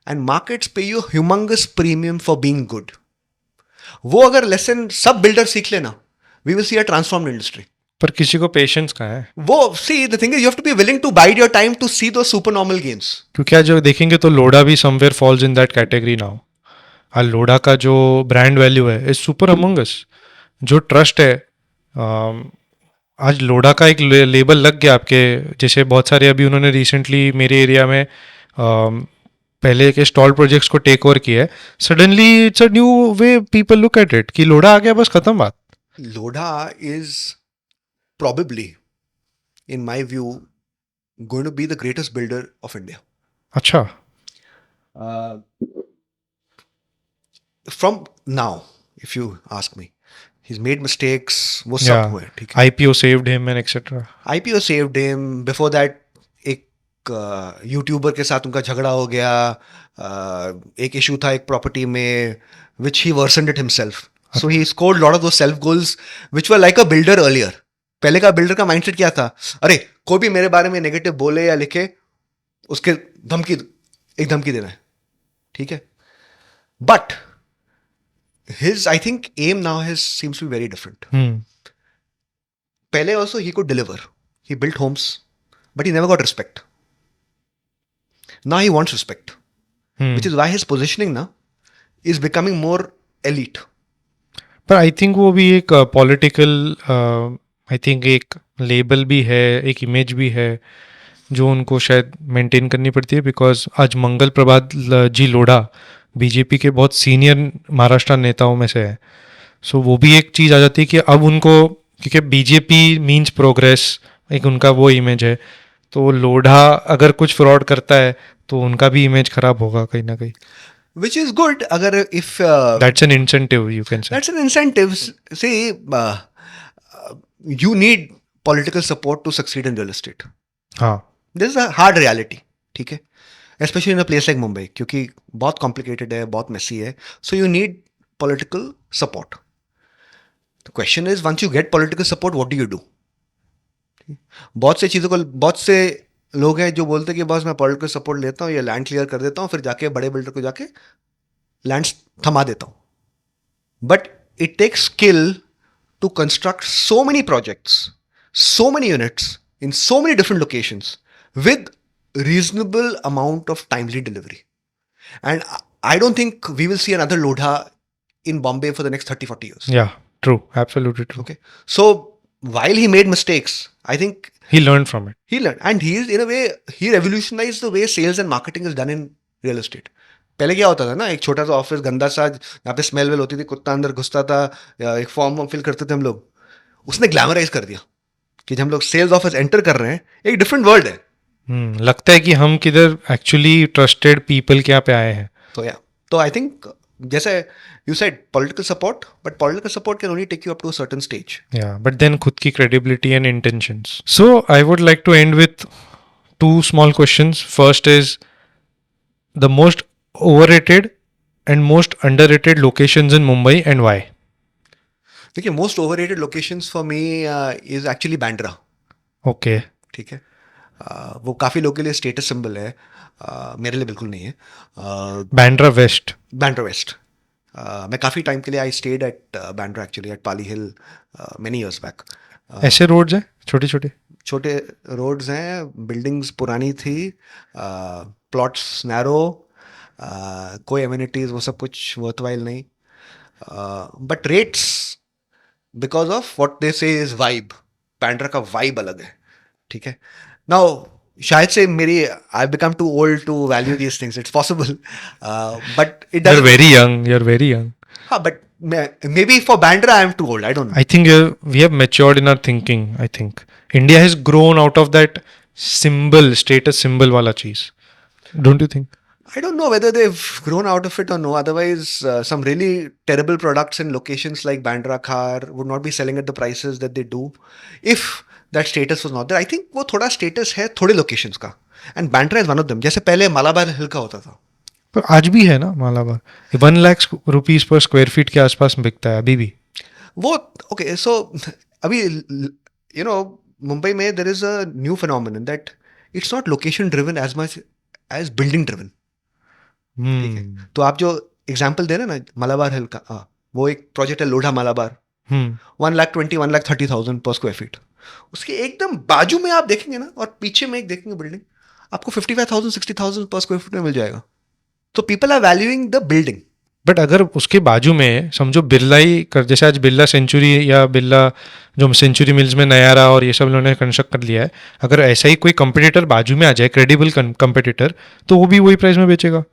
and markets pay you humongous premium for being good. वो अगर lesson सब builder सीख लेना, we will see a transformed industry. पर किसी को patience कहाँ है? वो see the thing is you have to be willing to bide your time to see those supernormal gains. क्योंकि आज जो देखेंगे तो लोडा भी somewhere falls in that category now. आज लोडा का जो ब्रांड वैल्यू है इज सुपर अमंगस। जो ट्रस्ट है, आज लोडा का एक लेबल लग गया आपके जैसे बहुत सारे अभी उन्होंने रिसेंटली मेरे एरिया में पहले के स्टॉल प्रोजेक्ट्स को टेक ओवर किया है। Suddenly it's a new way people look at it कि लोडा आ गया, बस खत्म बात। Lodha is probably, in my view, going to be the greatest builder of India. अच्छा। From now, if you ask me, he's made mistakes. वो सब Yeah. हुए, ठीक है। IPO saved him and etc. IPO saved him. Before that, एक YouTuber के साथ उनका झगड़ा हो गया। एक इशू था एक प्रॉपर्टी में, which he worsened it himself. So he scored a lot of those self goals, which were like a builder earlier. पहले का बिल्डर का माइंडसेट क्या था? अरे कोई भी मेरे बारे में नेगेटिव बोले या लिखे, उसके एक धमकी देना है, ठीक है। But his, I think, aim now seems to be very different. पहले also he could deliver. He built homes, but he never got respect. Now he wants respect, which is why his positioning now is becoming more elite. पर I think वो भी एक political I think एक label भी है, एक image भी है जो उनको शायद मेंटेन करनी पड़ती है, बिकॉज आज मंगल प्रभात जी लोढ़ा बीजेपी के बहुत सीनियर महाराष्ट्र नेताओं में से है. सो वो भी एक चीज़ आ जाती है कि अब उनको, क्योंकि बीजेपी मीन्स प्रोग्रेस, एक उनका वो इमेज है, तो लोढ़ा अगर कुछ फ्रॉड करता है तो उनका भी इमेज खराब होगा कहीं ना कहीं. Which is good. अगर if that's an incentive you can say. that's an incentive. See, you need political support to succeed in real estate. हाँ. This is a hard reality. ठीक है, especially in a place like Mumbai, क्योंकि बहुत complicated है, बहुत messy है. So you need political support. The question is, once you get political support, what do you do? बहुत से चीज़ों को, बहुत से लोग हैं जो बोलते हैं कि बस मैं पॉलिटिकल सपोर्ट लेता हूँ, ये लैंड क्लियर कर देता हूँ, फिर जाके बड़े बिल्डर को जाके लैंड्स थमा देता हूँ. But it takes skill to construct so many projects, so many units in so many different locations with reasonable amount of timely delivery. And I don't think we will see another Lodha in Bombay for the next 30-40 years. Yeah, true, absolutely true. Okay. So while he made mistakes, I think He learned from it. he learned, and he is, in a way, he revolutionized the way sales and marketing is done in real estate. पहले क्या होता था ना, एक छोटा सा office गंदा सा यहाँ पे स्मेल वेल होती थी, कुत्ता अंदर घुसता था, या एक फॉर्म फिल करते थे हम लोग. उसने ग्लैमराइज कर दिया कि जब हम लोग सेल्स ऑफिस एंटर कर रहे हैं, एक डिफरेंट वर्ल्ड है. लगता है कि हम किधर एक्चुअली ट्रस्टेड पीपल के यहाँ पे आए हैं. तो आई थिंक, जैसे you said, political support, but political support can only take you up to a certain stage. Yeah, but then खुद की credibility and intentions. So I would like to end with two small questions. First is the most overrated and most underrated locations in Mumbai and why? देखिए, most overrated locations for me is actually Bandra. Okay. ठीक है, वो काफ़ी लोगों के लिए status symbol है, मेरे लिए बिल्कुल नहीं है. Bandra West. बैंड्रा वेस्ट, मैं काफ़ी टाइम के लिए I stayed at Bandra actually, at Pali Hill, many years back. ऐसे रोड्स हैं छोटे छोटे. छोटे रोड्स हैं, बिल्डिंग्स पुरानी थी, प्लॉट्स नैरो, कोई एम्यूनिटीज़ वो सब कुछ वर्थवाइल नहीं, but rates, because of what they से इज वाइब. बैंड्रा का वाइब अलग है. ठीक है, नाउ शायद से मेरी, I become too old to value these things, it's possible, but it You're doesn't. very young. You're very young. हाँ, but maybe for Bandra I am too old, I don't know. I think we have matured in our thinking. I think India has grown out of that symbol, status symbol वाला चीज. Don't you think? I don't know whether they've grown out of it or no. Otherwise, some really terrible products in locations like Bandra Khar would not be selling at the prices that they do if that status was not there. I think वो थोड़ा status है थोड़े locations का, and Bandra is one of them. जैसे पहले मालाबार हिल का होता था. पर आज भी है ना मालाबार. 1 लाख रुपीस पर स्क्वायर फीट के आसपास बिकता है अभी भी. वो okay, so अभी you know मुंबई में there is a new phenomenon that it's not location driven as much as building driven. ठीक है, तो आप जो एग्जाम्पल दे रहे हैं ना मालाबार हिल का, वो एक प्रोजेक्ट है लोढ़ा मालाबार, 1,20,000 पर स्क्वायर फीट. उसके एकदम बाजू में आप देखेंगे ना, और पीछे में एक देखेंगे बिल्डिंग, आपको 55,000 60,000 पर स्क्वायर फीट में मिल जाएगा. तो people are valuing the building. But अगर उसके बाजू में समझो बिरला ही कर, जैसे आज बिरला सेंचुरी या बिरला जो सेंचुरी मिल्स में नयारा और ये सब उन्होंने कंस्ट्रक्ट कर लिया है, अगर ऐसा ही कोई कंपटीटर बाजू में आ जाए, क्रेडिबल कंपटीटर, तो वो भी वही प्राइस में बेचेगा.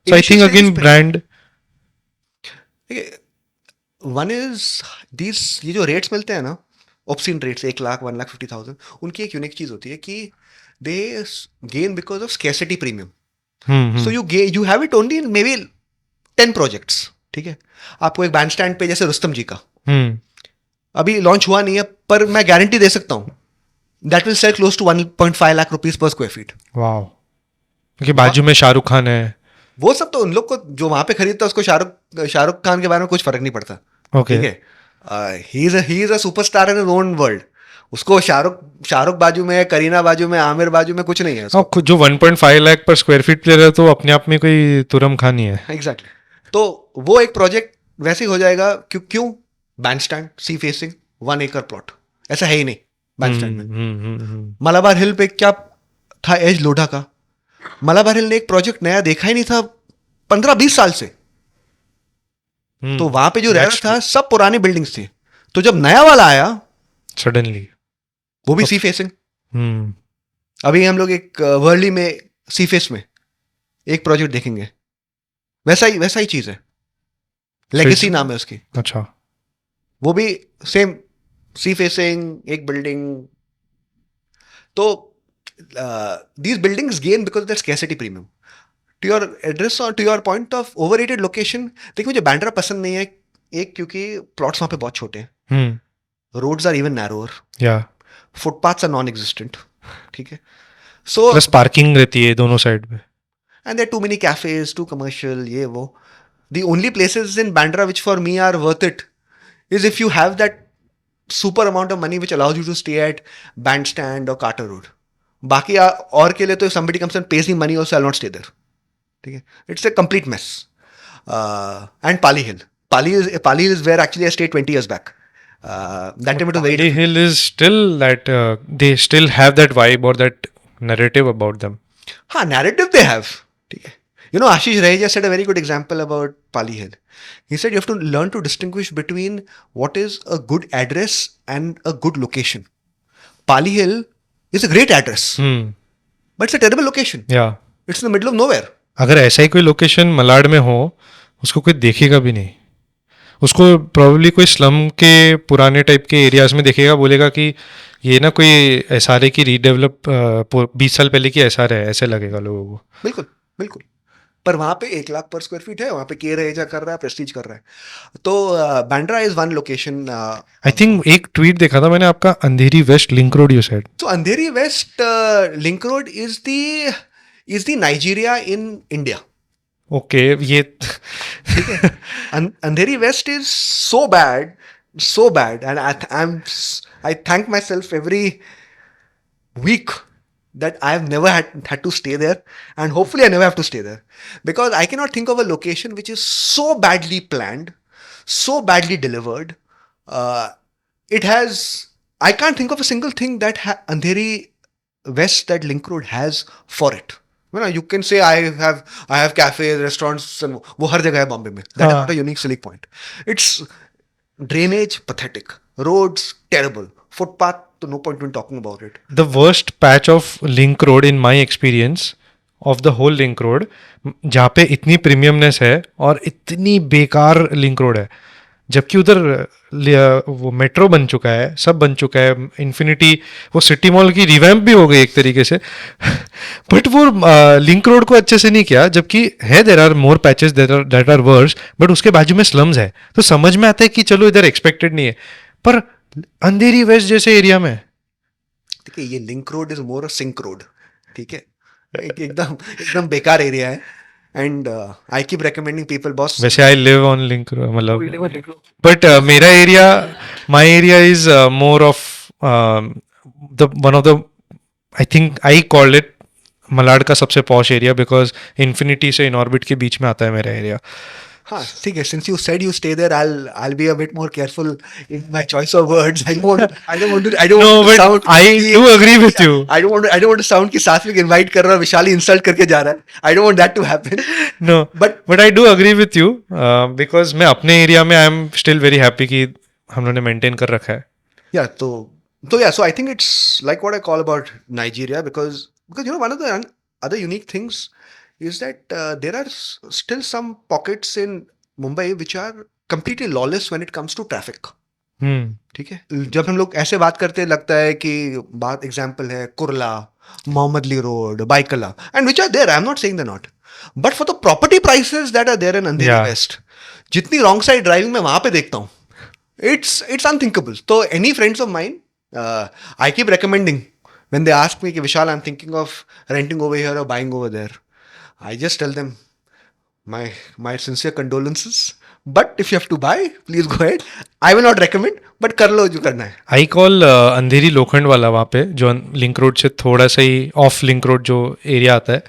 So I think again brand. One is these, ये जो रेट्स मिलते हैं ना, ऑब्सीन रेट्स, 1 लाख 1,50,000, उनकी एक यूनिक चीज होती है कि दे gain because of scarcity premium. So you have it only in may be 10 projects. ठीक है, आपको एक बैंड स्टैंड पे जैसे रुस्तम जी का अभी लॉन्च हुआ नहीं है, पर मैं गारंटी दे सकता हूँ that will sell close to 1.5 lakh rupees per square feet. Wow. क्योंकि बाजू में शाहरुख खान है. वो सब तो उन लोग को जो वहां पे खरीदता है उसको शाहरुख खान के बारे में कुछ फर्क नहीं पड़ता. Okay. ठीक है, he is a superstar in his own world. उसको शाहरुख बाजू में है, करीना बाजू में, आमिर बाजू में, कुछ नहीं है. और जो 1.5 लाख पर स्क्वायर फीट ले रहा है तो अपने आप में कोई तुरम खानी है. एग्जैक्टली. तो वो एक प्रोजेक्ट वैसे ही हो जाएगा. क्यों बैंड स्टैंड सी फेसिंग 1 एकड़ प्लॉट, ऐसा है ही नहीं बैंड स्टैंड में. मालाबार हिल पे क्या था एज लोढ़ा का. मालाबार हिल ने एक प्रोजेक्ट नया देखा ही नहीं था 15-20 साल से. तो वहां पे जो रह रहा था सब पुरानी बिल्डिंग्स थी. तो जब नया वाला आया सडनली वो भी सी फेसिंग, अभी हम लोग एक वर्ली में सी फेस में एक प्रोजेक्ट देखेंगे, वैसा ही चीज है, लेगेसी नाम है उसकी। अच्छा, वो भी सेम सी फेसिंग एक बिल्डिंग। तो these buildings gain because of their scarcity premium. To your address or to your point of overrated location, देखिए मुझे बैंड्रा पसंद नहीं है, एक क्योंकि प्लॉट्स वहाँ पे बहुत छोटे हैं, हम्म, रोड्स आर इवन नैरोअर, या फुटपाथ्स आर नॉन एग्जिस्टेंट, ठीक है। सो प्लस पार्किंग रहती है दोनों साइड पे। And there too many cafes, too commercial, ये वो। The only places in Bandra which for me are worth it is if you have that super amount of money which allows you to stay at Bandstand or Carter Road. बाकी और के लिए तो if somebody comes and pays me money also I'll not stay there. ठीक है, it's a complete mess. And Pali Hill. Pali Hill is where actually I stayed 20 years back. That time it was very Pali Hill is still that they still have that vibe or that narrative about them. हाँ, narrative they have. ठीक है. You know, Ashish Raheja said a very good example about Pali Hill. He said you have to learn to distinguish between what is a good address and a good location. Pali Hill is a great address, but it's a terrible location. या It's in the middle of nowhere. अगर ऐसा ही कोई location Malad में हो, उसको कोई देखेगा भी नहीं। उसको प्रॉब्ली कोई स्लम के पुराने टाइप के एरियाज में देखेगा, बोलेगा कि ये ना कोई एसआरए की रीडेवलप 20 साल पहले की एसआर है, ऐसे लगेगा लोगों को। बिल्कुल बिल्कुल। पर वहाँ पे 1 लाख पर स्क्वायर फीट है, वहाँ पे के रहेजा कर रहा है, प्रेस्टीज कर रहा है। तो Bandra is one location. I think एक ट्वीट देखा था मैंने आपका, Andheri West Link Road you said. तो Andheri West Link road is the Nigeria in India. Okay, ये ठीक है। Andheri West is so bad and I thank myself every week that I have never had to stay there, and hopefully I never have to stay there, because I cannot think of a location which is so badly planned, so badly delivered. I can't think of a single thing that Andheri West, that link road has for it. You can say I have cafes, restaurants, and वो हर जगह है बॉम्बे में. That is not a unique selling point. It's drainage pathetic, roads terrible, footpath, so no point in talking about it. the worst patch of link road in my experience of the whole link road, जहाँ पे इतनी premiumness है और इतनी बेकार link road है, जबकि उधर वो मेट्रो बन चुका है, सब बन चुका है, इन्फिनिटी, वो सिटी मॉल की रिवैम्प भी हो गई एक तरीके से बट वो लिंक रोड को अच्छे से नहीं किया, जबकि है there are more patches that are worse, but उसके बाजू में स्लम्स है, तो समझ में आता है कि चलो इधर एक्सपेक्टेड नहीं है, पर अंधेरी वेस्ट जैसे एरिया में ठीक है, ये link road is more a sink road. ठीक है, एकदम बेकार एरिया है, and I keep recommending people, boss. वैसे I live on link road, मतलब बट मेरा area, my area is more of the one of the, I think I called it Malad का सबसे पॉश एरिया, बिकॉज इन्फिनिटी से Inorbit के बीच में आता है मेरा एरिया। हाँ ठीक है, since you said you stay there, I'll be a bit more careful in my choice of words. I don't want to sound. I do agree with you. I don't want to sound कि सात्विक invite कर रहा है, Vishali insult करके जा रहा है. I don't want that to happen. No, but I do agree with you, because मैं अपने एरिया में I am still very happy कि हम लोगों ने मेंटेन कर रखा है। Yeah, so I think it's like what I call about Nigeria, because one of the other unique things is that there are still some pockets in Mumbai which are completely lawless when it comes to traffic. ठीक है, जब हम लोग ऐसे बात करते हैं लगता है कि बात एग्जाम्पल है Kurla, मोहम्मदली road, Byculla, and which are there, I am not saying they not, but for the property prices that are there in Andheri waste, जितनी रॉन्ग साइड ड्राइविंग मैं वहां पे देखता हूँ, इट्स अनथिंकेबल. तो any friends of mine, I keep recommending when they ask me कि विशाल, I'm thinking of renting over here or buying over there, I just tell them my sincere condolences, but if you have to buy, please go ahead. I will not recommend, but कर लो जो करना है. आई call अंधेरी लोखंड वाला, वहाँ पे जो link road से थोड़ा सा ही ऑफ लिंक रोड जो एरिया आता है,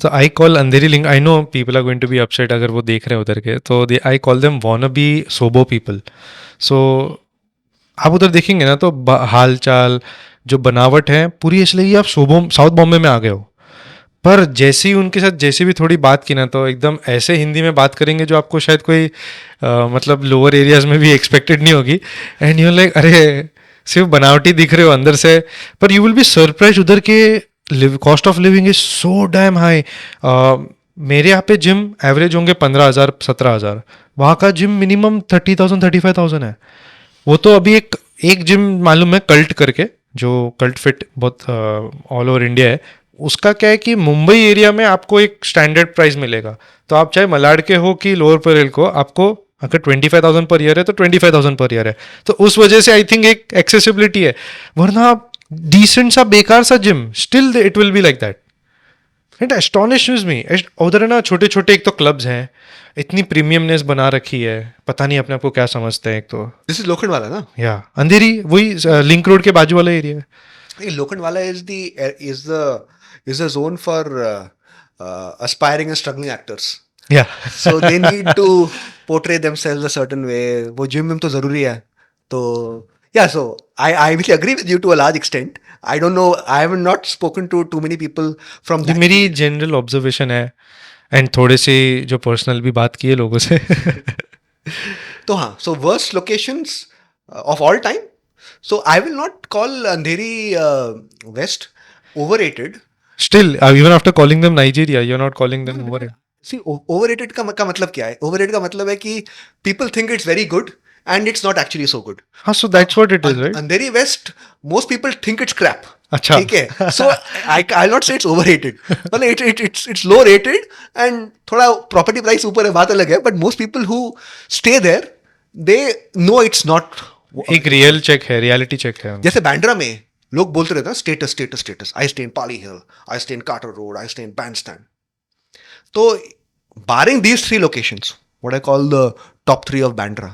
तो I call Andheri link, I know people are going to be upset अगर वो देख रहे हैं उधर के, तो I call them wannabe SoBo people. So आप उधर देखेंगे ना तो हाल चाल जो बनावट है पूरी, इसलिए आप साउथ बॉम्बे में आ गए हो, पर जैसे ही उनके साथ जैसे भी थोड़ी बात की ना, तो एकदम ऐसे हिंदी में बात करेंगे जो आपको शायद कोई मतलब लोअर एरियाज में भी एक्सपेक्टेड नहीं होगी, एंड यू लाइक अरे सिर्फ बनावटी दिख रहे हो अंदर से, पर यू विल बी सरप्राइज उधर के cost of living is so damn high. मेरे यहाँ पे जिम एवरेज होंगे 15,000 17,000. वहाँ का जिम मिनिमम 30,000 35,000 है. वो तो अभी एक जिम मालूम है कल्ट करके, जो कल्ट फिट बहुत ऑल ओवर इंडिया है. उसका क्या है कि मुंबई एरिया में आपको एक स्टैंडर्ड प्राइस मिलेगा. तो आप चाहे मलाड के हो कि लोअर परेल को, आपको अगर 25,000 पर ईयर है तो 25,000 पर ईयर है. तो उस वजह से आई थिंक एक एक्सेसिबिलिटी है. वरना डिसेंट सा बेकार सा gym still it will be like that. It astonishes me. उधर है ना छोटे छोटे एक तो क्लब्स हैं, इतनी प्रीमियमनेस बना रखी है, पता नहीं अपने आप को क्या समझते हैं. एक तो दिस इज लोखंडवाला ना. या अंधेरी वही लिंक रोड के बाजू वाला एरिया है. ये Lokhandwala is the zone for aspiring and struggling actors. या So they need to portray themselves a certain way. वो जिम में तो जरूरी है. तो yeah, so I will agree with you to a large extent. I don't know. I have not spoken to too many people from ये that. मेरी general observation है. And थोड़े से जो पर्सनल भी बात की है लोगों से. तो हाँ, so worst locations of all time. So I will not call Andheri West overrated. Still even after calling them Nigeria you are not calling them over. See, overrated का मतलब क्या है? Overrated का मतलब है कि people think it's very good and it's not actually so good. हाँ, so that's what it is right. Andheri West, most people think it's crap. अच्छा. ठीक है. So I'll not say it's overrated. मतलब it's low rated and थोड़ा property price ऊपर है, बात अलग है. But most people who stay there, they know it's not. एक रियल चेक है, रियलिटी चेक है. जैसे बैंड्रा में लोग बोलते रहते हैं status status status. I stay in Pali Hill, I stay in Carter Road, I stay in Bandstand. तो barring these three locations, what I call the top three of Bandra,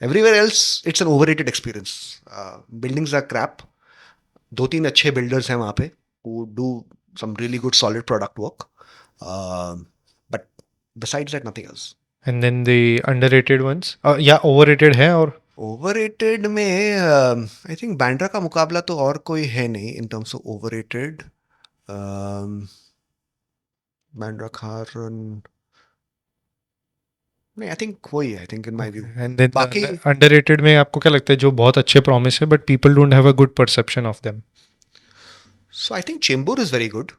everywhere else it's an overrated experience. Buildings are crap. 2-3 अच्छे builders हैं वहाँ पे who do some really good solid product work. But besides that, nothing else. And then the underrated ones या overrated है. और overrated में I think Bandra का मुकाबला तो और कोई है नहीं in terms of overrated. Bandra खारन नहीं, आई थिंक वही है. I think in my view. And then बाकी अंडररेटेड में आपको क्या लगता है जो बहुत अच्छे प्रॉमिस है but people don't have a good perception of them. So I think Chembur is very good.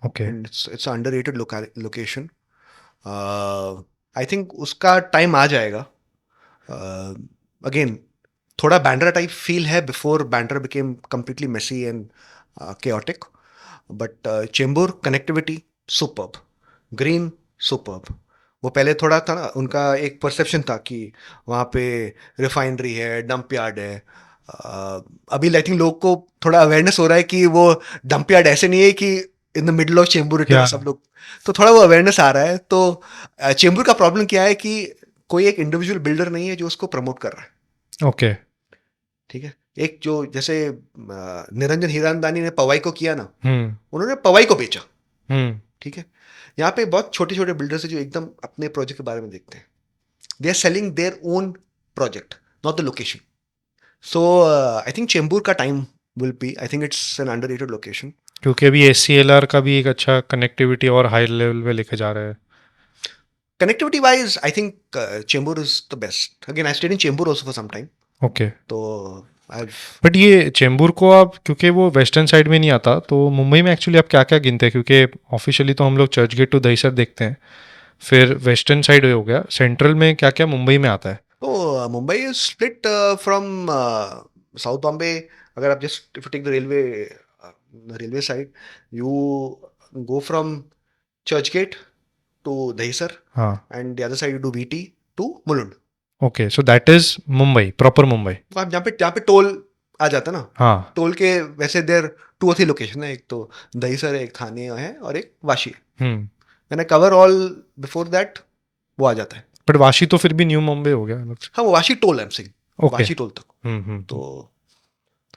Okay. And it's an underrated location. I think उसका टाइम आ जाएगा. Again, थोड़ा बैंड्रा टाइप फील है before Bandra became completely messy and chaotic. But Chembur connectivity superb, green superb. वो पहले थोड़ा था ना, उनका एक परसेप्शन था कि वहाँ पे रिफाइनरी है, डंप यार्ड है. अभी आई थिंक लोग को थोड़ा अवेयरनेस हो रहा है कि वो डंप यार्ड ऐसे नहीं है कि in the middle of Chembur Yeah. सब लोग. तो थोड़ा वो अवेयरनेस आ रहा है. तो चेंबूर का प्रॉब्लम क्या है कि कोई एक इंडिविजुअल बिल्डर नहीं है जो उसको प्रमोट कर रहा है. ओके. ठीक है. एक जो जैसे निरंजन हीरानंदानी ने पवाई को किया ना, हम्म. उन्होंने पवाई को बेचा. हम्म. ठीक है. यहाँ पे बहुत छोटे छोटे बिल्डर्स हैं जो एकदम अपने प्रोजेक्ट के बारे में देखते हैं. They are selling their own project, not the location. So I think Chembur का time will be. I think it's an underrated location. क्योंकि अभी SCLR का भी एक अच्छा कनेक्टिविटी और हाई लेवल पे लेके जा रहा है. Connectivity wise, I think Chembur is the best. Again, I stayed in Chembur also for some time. Okay. So I've but ये चेंबूर को आप क्योंकि वो वेस्टर्न साइड में नहीं आता, तो मुंबई में एक्चुअली आप क्या क्या गिनते हैं? क्योंकि ऑफिशियली तो हम लोग चर्च गेट टू दहीसर देखते हैं, फिर वेस्टर्न साइड हो गया, सेंट्रल में क्या क्या मुंबई में आता है? Mumbai is split from South Bombay. अगर आप just if you take the railway side, you go from Churchgate to Dahisar, हाँ. and the other side you do VT to Mulund. Okay. So that is Mumbai, proper Mumbai. तो आप जहाँ पे toll आ जाता है ना, हाँ. टोल के वैसे देर 2 or 3 लोकेशन है. एक तो दहीसर है, एक थाने है और एक वाशी है. हम्म. मैंने कवर ऑल बिफोर दैट वो आ जाता है. बट वाशी तो फिर भी न्यू मुंबई हो गया. हाँ, वो वाशी टोल है. I'm saying okay. Vashi toll तक. हम्म. तो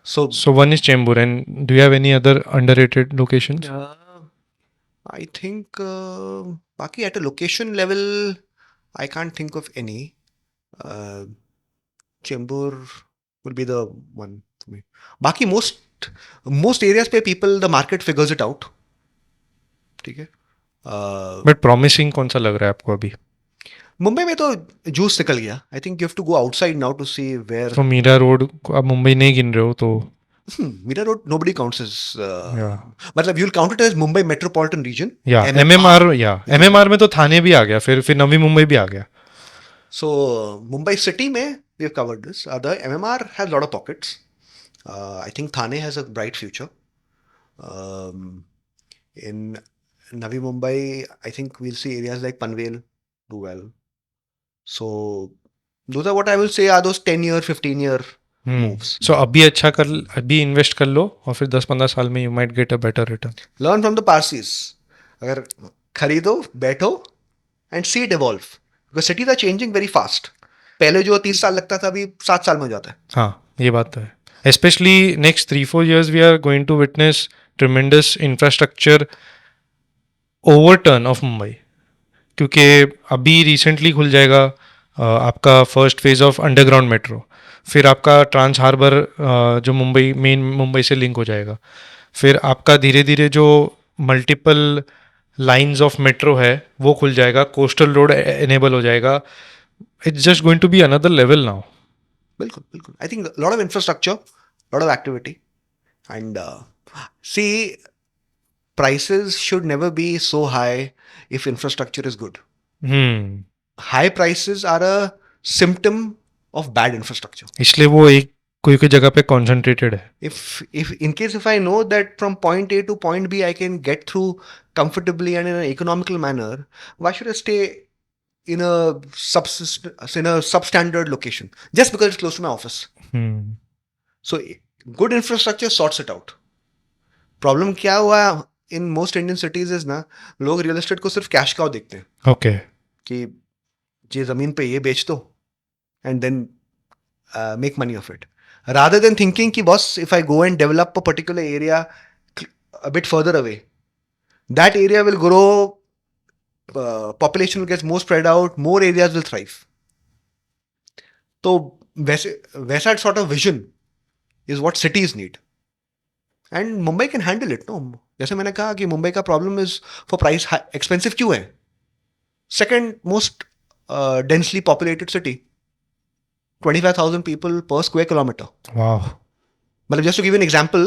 so one is Chembur. And do you have any other underrated locations? I think बाकी at a location level I can't think of any. Chembur will be the one for me. बाकी most areas पे people the market figures it out. ठीक है. But promising कौन सा लग रहा है आपको अभी? मुंबई में तो जूस निकल गया. I think you have to go outside now to see where. तो मीरा रोड को आप मुंबई नहीं गिन रहे हो तो? Mira Road, nobody counts as. Yeah. मतलब you'll count it as Mumbai metropolitan region. या MMR, या MMR में तो थाने भी आ गया, फिर नवी मुंबई भी आ गया. So Mumbai city में we've covered this. The MMR has a lot of pockets. I think Thane has a bright future. In Navi Mumbai, I think we'll see areas like Panvel do well. So those are what I will say are those 10-year, 15-year moves. So अभी invest कर लो और फिर 10-15 साल में you might get a better return. Learn from the Parsis. अगर खरीदो बैठो and see it evolve. Because cities are changing very fast. पहले जो 30 साल लगता था अभी 7 साल में हो जाता है. हाँ, ये बात तो है. Especially next 3-4 years we are going to witness tremendous infrastructure overturn of Mumbai. क्योंकि अभी रिसेंटली खुल जाएगा आपका first phase of underground metro, फिर आपका ट्रांस हार्बर जो मेन मुंबई से लिंक हो जाएगा, फिर आपका धीरे धीरे जो मल्टीपल लाइंस ऑफ मेट्रो है वो खुल जाएगा, कोस्टल रोड एनेबल हो जाएगा. It's just going to be another level now. बिल्कुल बिल्कुल. I think lot of infrastructure, lot of activity and see prices should never be so high if infrastructure is good. High prices are a symptom of bad infrastructure. इसलिए वो एक कोई जगह पे concentrated है. If in case if I know that from point A to point B I can get through comfortably and in an economical manner, why should I stay in a substandard location just because it's close to my office? So good infrastructure sorts it out. Problem क्या हुआ in most Indian cities is ना, लोग real estate को सिर्फ cash cow देखते हैं. Okay. कि ये जमीन पे ये बेच दो and then make money off it, rather than thinking कि boss if I go and develop a particular area a bit further away, that area will grow, population will get more spread out, more areas will thrive. तो वैसा sort of vision is what cities need and Mumbai can handle it. No, जैसे मैंने कहा कि मुंबई का problem is for price expensive क्यों है. Second most densely populated city, 25,000 people per square kilometer. Wow. मतलब just to give you an example,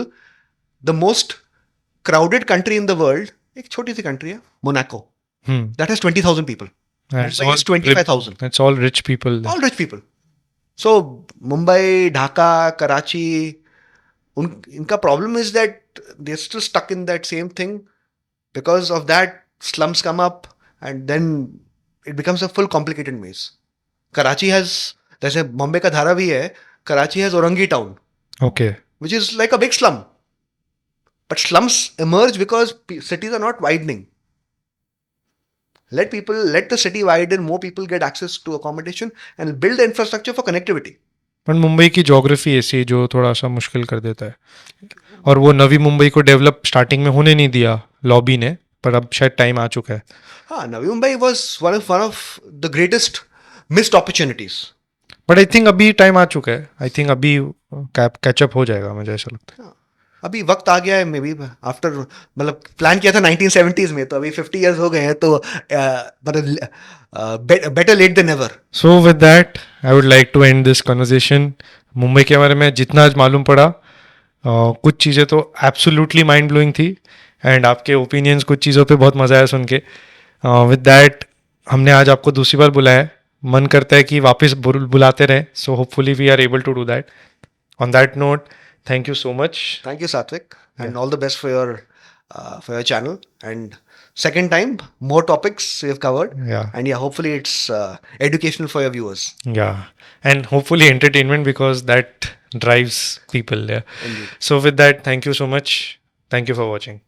the most crowded country in the world, एक छोटी सी country है, Monaco. That has 20,000 people. That's Mumbai is 25,000. That's all rich people. All rich people. So Mumbai, Dhaka, Karachi, इनका problem is that they're still stuck in that same thing. Because of that, slums come up and then it becomes a full complicated maze. Karachi has, जैसे बॉम्बे का धारा भी है, Karachi has Orangi town, okay, which is like a big slum. But slums emerge because cities are not widening. Let the city widen, more people get access to accommodation and build the infrastructure for connectivity. पर मुंबई की geography ऐसी है जो थोड़ा सा मुश्किल कर देता है, और वो नवी मुंबई को डेवलप स्टार्टिंग में होने नहीं दिया लॉबी ने, पर अब शायद टाइम आ चुका है. हाँ, Navi Mumbai was one of the greatest missed opportunities. But I think अभी टाइम आ चुका है. आई थिंक अभी कैचअप हो जाएगा, मुझे ऐसा लगता है. अभी वक्त आ गया है, मे बी आफ्टर, मतलब प्लान किया था 1970s में, तो अभी 50 years हो गए हैं, तो better late than never. So with that I would like to end this conversation. Mumbai के बारे में जितना आज मालूम पड़ा, कुछ चीज़ें तो एब्सोल्युटली माइंड ब्लोइंग थी, एंड आपके ओपिनियंस कुछ चीज़ों पे बहुत मज़ा आया सुन के. विद दैट हमने आज आपको दूसरी बार बुलाया है, मन करता है कि वापस बुलाते रहे. So hopefully we are able to do that. On that note, thank you so much. Thank you, Satvik, and all the best for your channel. And second time, more topics we've covered. Yeah. And yeah, hopefully it's educational for your viewers. Yeah, and hopefully entertainment, because that drives people. Yeah. Indeed. So with that, thank you so much. Thank you for watching.